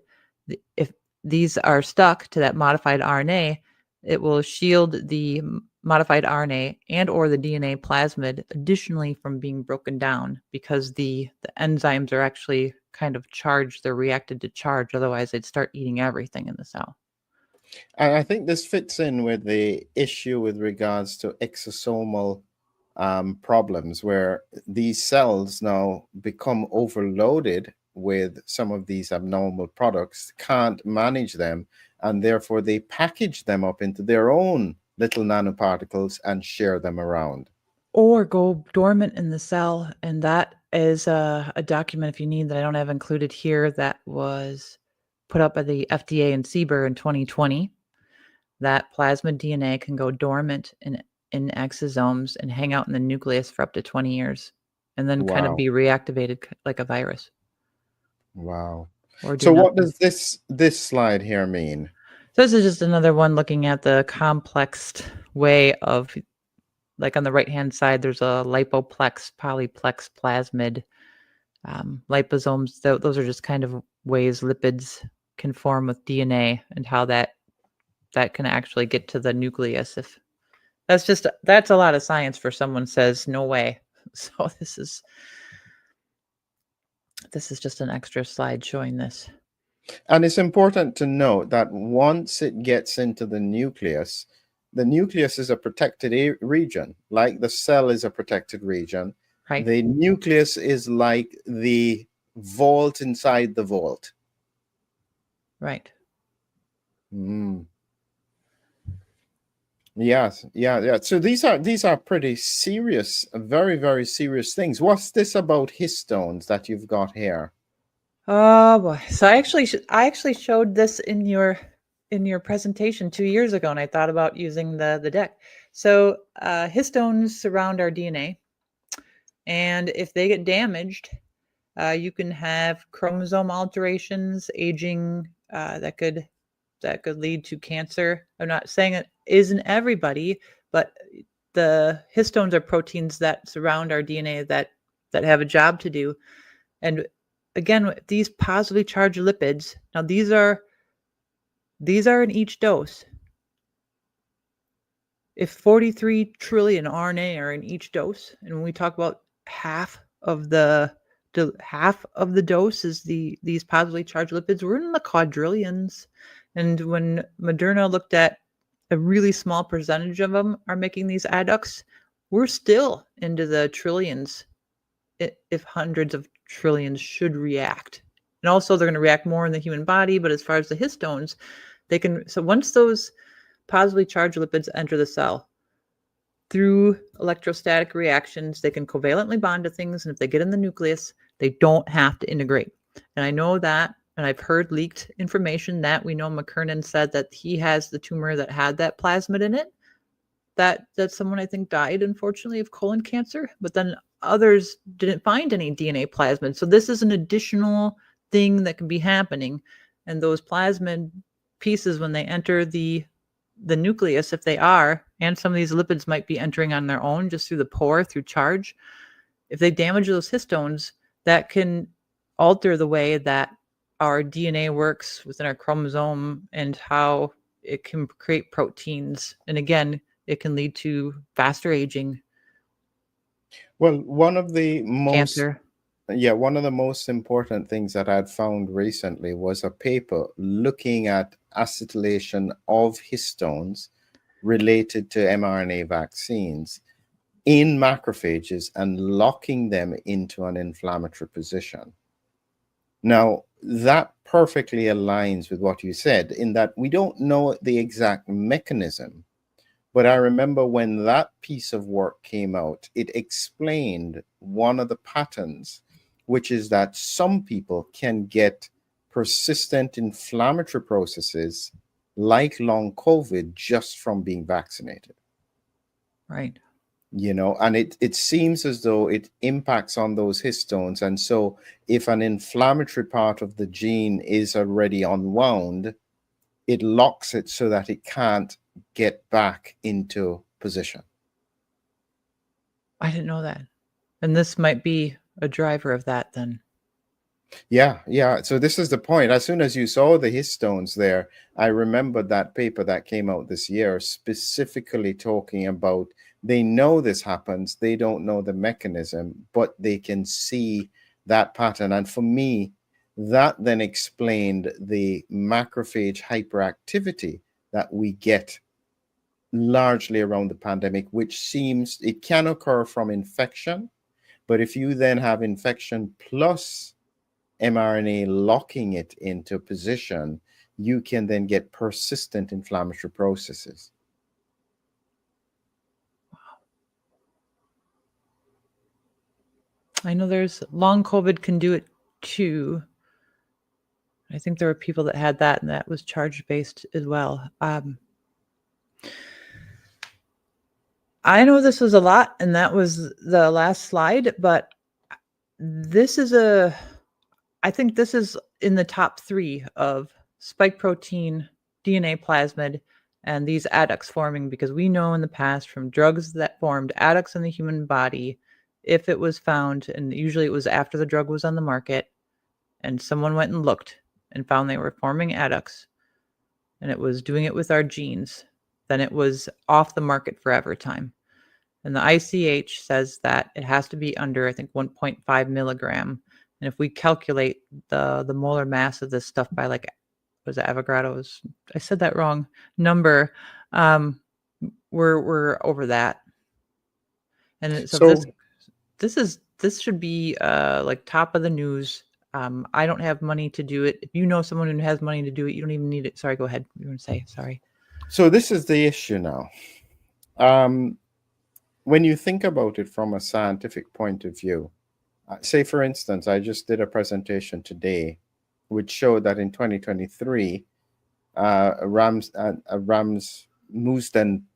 if these are stuck to that modified RNA, it will shield the modified RNA and or the DNA plasmid additionally from being broken down, because the enzymes are actually kind of charged. They're reacted to charge. Otherwise, they'd start eating everything in the cell. And I think this fits in with the issue with regards to exosomal problems, where these cells now become overloaded with some of these abnormal products, can't manage them, and therefore they package them up into their own little nanoparticles and share them around. Or go dormant in the cell. And that is a document, if you need, that I don't have included here, that was put up by the FDA and CBER in 2020. That plasmid DNA can go dormant in exosomes and hang out in the nucleus for up to 20 years. and then kind of Wow. be reactivated like a virus Wow. or do So what nothing. does this slide here mean? So this is just another one looking at the complex way of, like on the right-hand side, there's a lipoplex, polyplex, plasmid, liposomes. Those are just kind of ways lipids can form with DNA and how that can actually get to the nucleus. If that's a lot of science for someone says no way. So this is just an extra slide showing this. And it's important to note that once it gets into the nucleus is a protected region, like the cell is a protected region. Right. The nucleus is like the vault inside the vault. Right. Mm. Yes, yeah. So these are pretty serious, very, very serious things. What's this about histones that you've got here? Oh boy. So I actually showed this in your presentation 2 years ago, and I thought about using the deck. So histones surround our DNA, and if they get damaged, you can have chromosome alterations, aging, that could lead to cancer. I'm not saying it isn't everybody, but the histones are proteins that surround our DNA that have a job to do. And again, these positively charged lipids, now these are in each dose. If 43 trillion RNA are in each dose, and when we talk about half of the dose is these positively charged lipids, we're in the quadrillions. And when Moderna looked at a really small percentage of them are making these adducts, we're still into the trillions if hundreds of trillions should react. And also they're going to react more in the human body, but as far as the histones, they can, so once those positively charged lipids enter the cell, through electrostatic reactions, they can covalently bond to things, and if they get in the nucleus, they don't have to integrate. And I know that, and I've heard leaked information that we know McKernan said that he has the tumor that had that plasmid in it. That someone I think died, unfortunately, of colon cancer, but then others didn't find any DNA plasmid. So this is an additional thing that can be happening. And those plasmid pieces, when they enter the nucleus, if they are, and some of these lipids might be entering on their own just through the pore, through charge, if they damage those histones, that can alter the way that our DNA works within our chromosome and how it can create proteins. And again, it can lead to faster aging. Well, one of the most Cancer. Yeah, one of the most important things that I'd found recently was a paper looking at acetylation of histones related to mRNA vaccines in macrophages and locking them into an inflammatory position. Now, that perfectly aligns with what you said in that we don't know the exact mechanism. But I remember when that piece of work came out, it explained one of the patterns, which is that some people can get persistent inflammatory processes like long COVID just from being vaccinated. Right. You know, and it seems as though it impacts on those histones. And so if an inflammatory part of the gene is already unwound, it locks it so that it can't get back into position. I didn't know that. And this might be a driver of that then. Yeah. So this is the point. As soon as you saw the histones there, I remembered that paper that came out this year specifically talking about they know this happens, they don't know the mechanism, but they can see that pattern. And for me, that then explained the macrophage hyperactivity that we get largely around the pandemic, which seems it can occur from infection. But if you then have infection plus mRNA locking it into position, you can then get persistent inflammatory processes. I know there's long COVID can do it too. I think there were people that had that, and that was charge based as well. I know this was a lot, and that was the last slide, but I think this is in the top 3 of spike protein, DNA plasmid, and these adducts forming, because we know in the past from drugs that formed adducts in the human body, if it was found, and usually it was after the drug was on the market, and someone went and looked and found they were forming adducts, and it was doing it with our genes, then it was off the market forever time. And the ICH says that it has to be under, I think, 1.5 milligram. And if we calculate the molar mass of this stuff by, like, was it Avogadro's? I said that wrong. Number. We're over that. And so this should be like top of the news. I don't have money to do it. If you know someone who has money to do it, you don't even need it. Sorry, go ahead. You want to say sorry? So this is the issue now. When you think about it from a scientific point of view, say, for instance, I just did a presentation today which showed that in 2023, Ramsden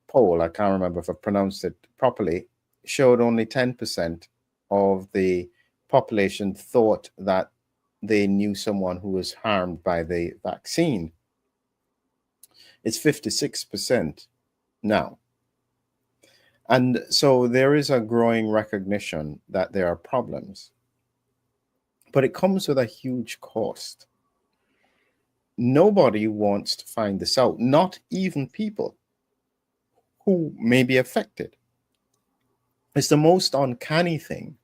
poll, I can't remember if I pronounced it properly, showed only 10% of the population thought that they knew someone who was harmed by the vaccine. It's 56% now. And so there is a growing recognition that there are problems, but it comes with a huge cost. Nobody wants to find this out, not even people who may be affected. It's the most uncanny thing,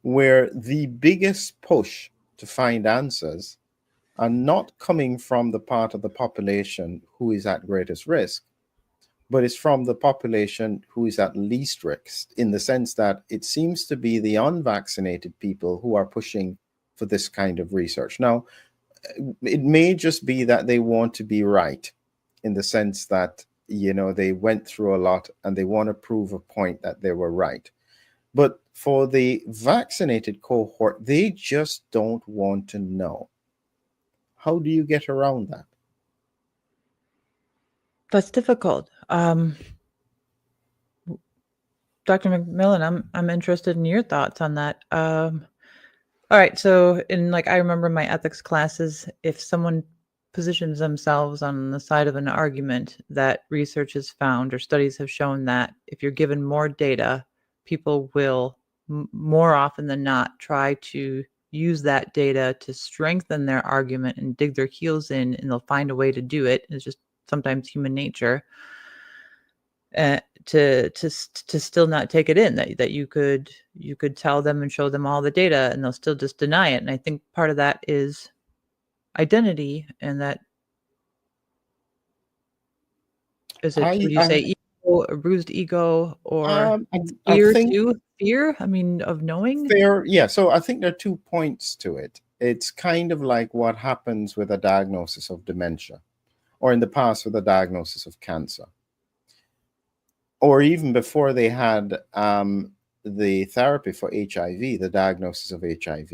where the biggest push to find answers are not coming from the part of the population who is at greatest risk, but it's from the population who is at least risk, in the sense that it seems to be the unvaccinated people who are pushing for this kind of research. Now, it may just be that they want to be right, in the sense that, you know, they went through a lot and they want to prove a point that they were right. But for the vaccinated cohort, they just don't want to know. How do you get around that? That's difficult. Dr. McMillan, I'm interested in your thoughts on that. All right, so I remember my ethics classes, if someone positions themselves on the side of an argument that research has found or studies have shown that if you're given more data, people will more often than not try to use that data to strengthen their argument and dig their heels in, and they'll find a way to do it. It's just sometimes human nature. To still not take it in, that you could tell them and show them all the data and they'll still just deny it. And I think part of that is identity, and that is it. Would you say ego, a bruised ego, or fear too? Fear, I mean, of knowing. Fear, yeah. So I think there are 2 points to it. It's kind of like what happens with a diagnosis of dementia, or in the past with a diagnosis of cancer, or even before they had the therapy for HIV, the diagnosis of HIV.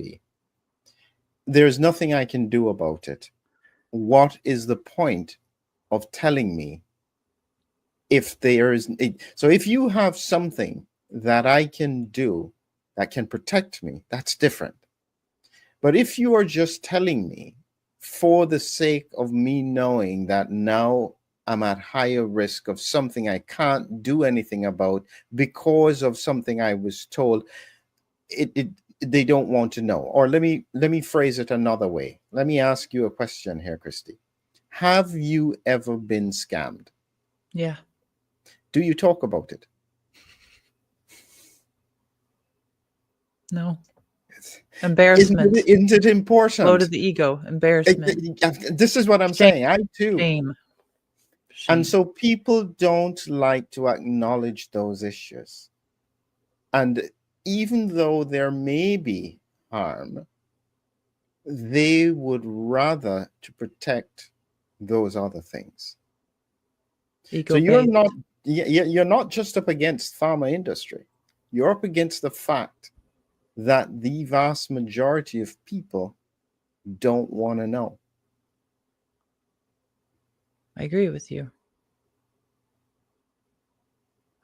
There's nothing I can do about it. What is the point of telling me if there is? So if you have something that I can do that can protect me, that's different. But if you are just telling me for the sake of me knowing that now I'm at higher risk of something I can't do anything about because of something I was told, they don't want to know. Or let me phrase it another way. Let me ask you a question here, Christie. Have you ever been scammed? Yeah. Do you talk about it? No. Embarrassment. Isn't it important? Low to the ego. Embarrassment. This is what I'm saying. I too. Shame. And so people don't like to acknowledge those issues. And even though there may be harm, they would rather to protect those other things. So you're not just up against pharma industry. You're up against the fact that the vast majority of people don't want to know. I agree with you.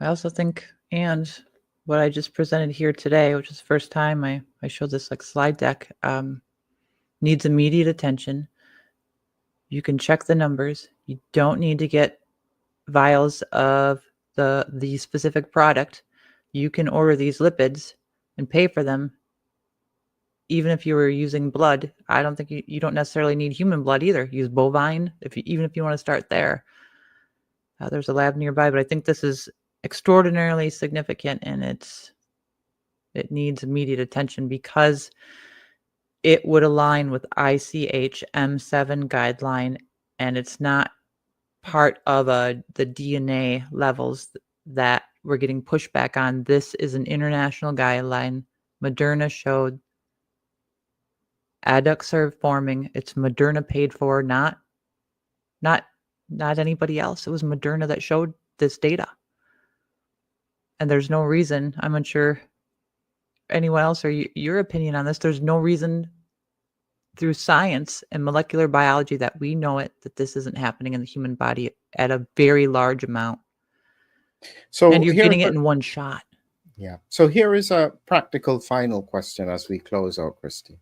I also think, and what I just presented here today, which is the first time I showed this like slide deck, needs immediate attention. You can check the numbers. You don't need to get vials of the specific product. You can order these lipids and pay for them. Even if you were using blood, I don't think you don't necessarily need human blood either. Use bovine, even if you want to start there. There's a lab nearby, but I think this is extraordinarily significant, and it needs immediate attention because it would align with ICH M7 guideline, and it's not part of the DNA levels that we're getting pushback on. This is an international guideline. Moderna showed adducts are forming. It's Moderna paid for, not anybody else. It was Moderna that showed this data. And there's no reason, I'm unsure anyone else or your opinion on this, there's no reason through science and molecular biology that we know it, that this isn't happening in the human body at a very large amount. So and you're getting it in one shot. Yeah. So here is a practical final question as we close out, Christie.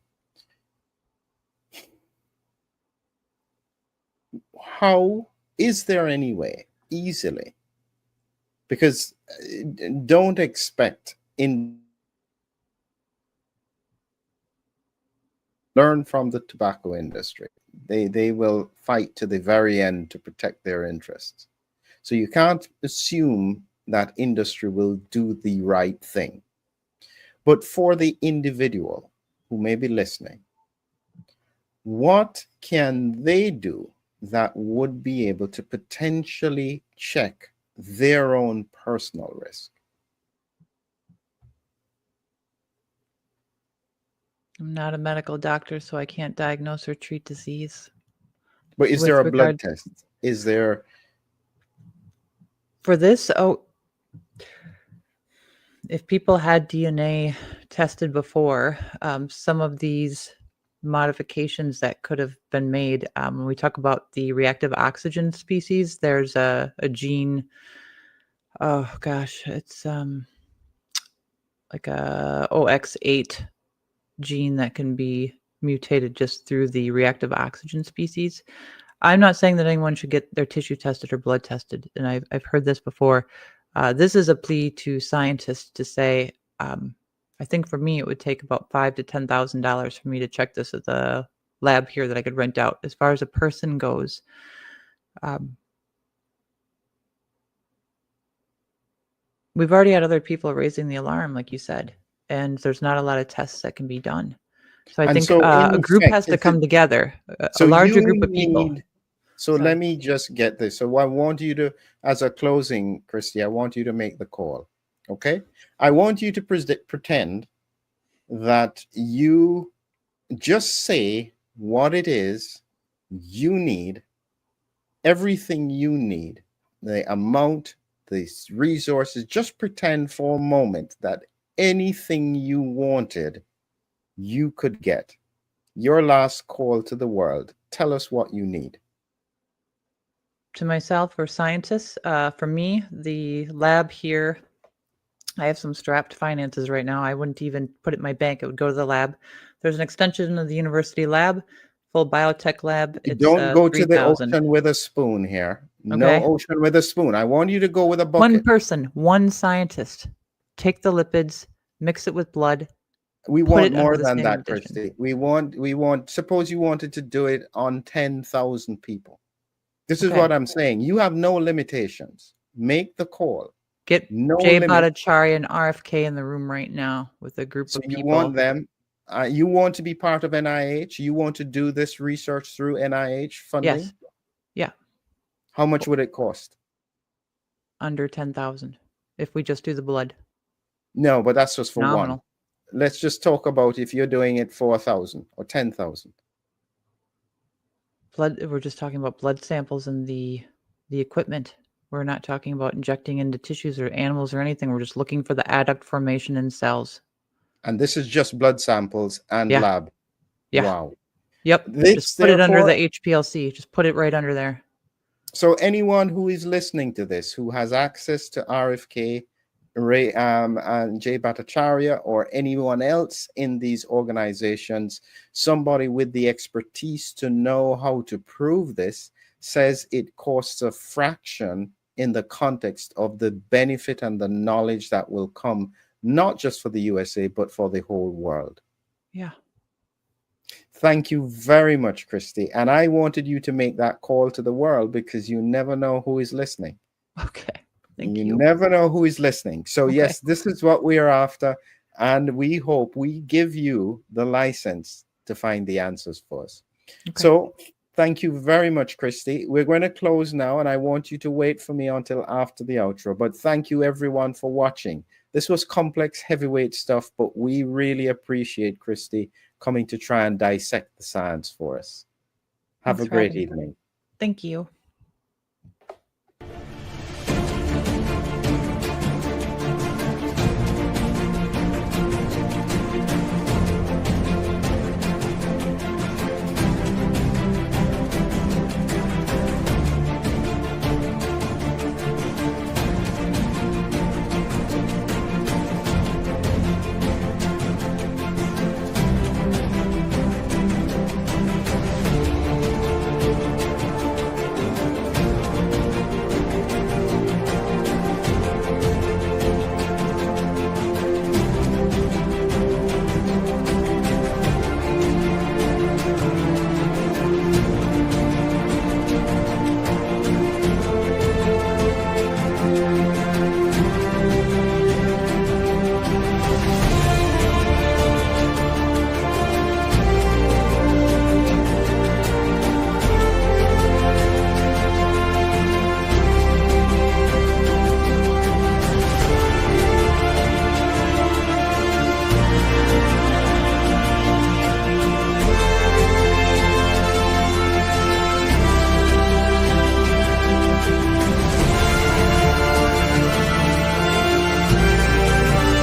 How is there any way easily? Because don't expect learn from the tobacco industry. They will fight to the very end to protect their interests. So you can't assume that industry will do the right thing. But for the individual who may be listening, what can they do that would be able to potentially check their own personal risk? I'm not a medical doctor, so I can't diagnose or treat disease. But is there a blood test? Is there? For this, if people had DNA tested before, some of these modifications that could have been made, when we talk about the reactive oxygen species, there's a gene, oh gosh, it's like a OX8 gene that can be mutated just through the reactive oxygen species. I'm not saying that anyone should get their tissue tested or blood tested, and I've heard this before. This is a plea to scientists to say, I think for me it would take about $5,000 to $10,000 for me to check this at the lab here that I could rent out. As far as a person goes, we've already had other people raising the alarm, like you said, and there's not a lot of tests that can be done. So I think a group has to come together, a larger group of people. So let me just get this. So I want you to, as a closing, Christie, I want you to make the call. Okay? I want you to pretend that you just say what it is you need, everything you need, the amount, the resources. Just pretend for a moment that anything you wanted, you could get. Your last call to the world. Tell us what you need. To myself or scientists, for me, the lab here, I have some strapped finances right now. I wouldn't even put it in my bank. It would go to the lab. There's an extension of the university lab, full biotech lab. It's, don't go to the 3,000. ocean with a spoon here. Okay. No ocean with a spoon. I want you to go with a bucket. One person, one scientist. Take the lipids, mix it with blood. We want more than that, Christie. We want, suppose you wanted to do it on 10,000 people. This is what I'm saying. You have no limitations. Make the call. Get Jay Bhattacharya and RFK in the room right now with a group of people. You want them. You want to be part of NIH? You want to do this research through NIH funding? Yes. Yeah. How much would it cost? Under 10,000 if we just do the blood. No, but that's just for Phenomenal. one. Let's just talk about if you're doing it 4,000 or 10,000. Blood. We're just talking about blood samples and the equipment. We're not talking about injecting into tissues or animals or anything. We're just looking for the adduct formation in cells. And this is just blood samples and lab. Yeah. Wow. Yep. Just put it under the HPLC. Just put it right under there. So anyone who is listening to this, who has access to RFK Ray and Jay Bhattacharya or anyone else in these organizations, somebody with the expertise to know how to prove this, says it costs a fraction in the context of the benefit and the knowledge that will come, not just for the USA, but for the whole world. Yeah. Thank you very much, Christie. And I wanted you to make that call to the world because you never know who is listening. Okay. Thank you. You never know who is listening. So Okay. yes, this is what we are after. And we hope we give you the license to find the answers for us. Okay. So thank you very much, Christie. We're going to close now, and I want you to wait for me until after the outro. But thank you, everyone, for watching. This was complex, heavyweight stuff, but we really appreciate Christie coming to try and dissect the science for us. Have a great evening. Thank you.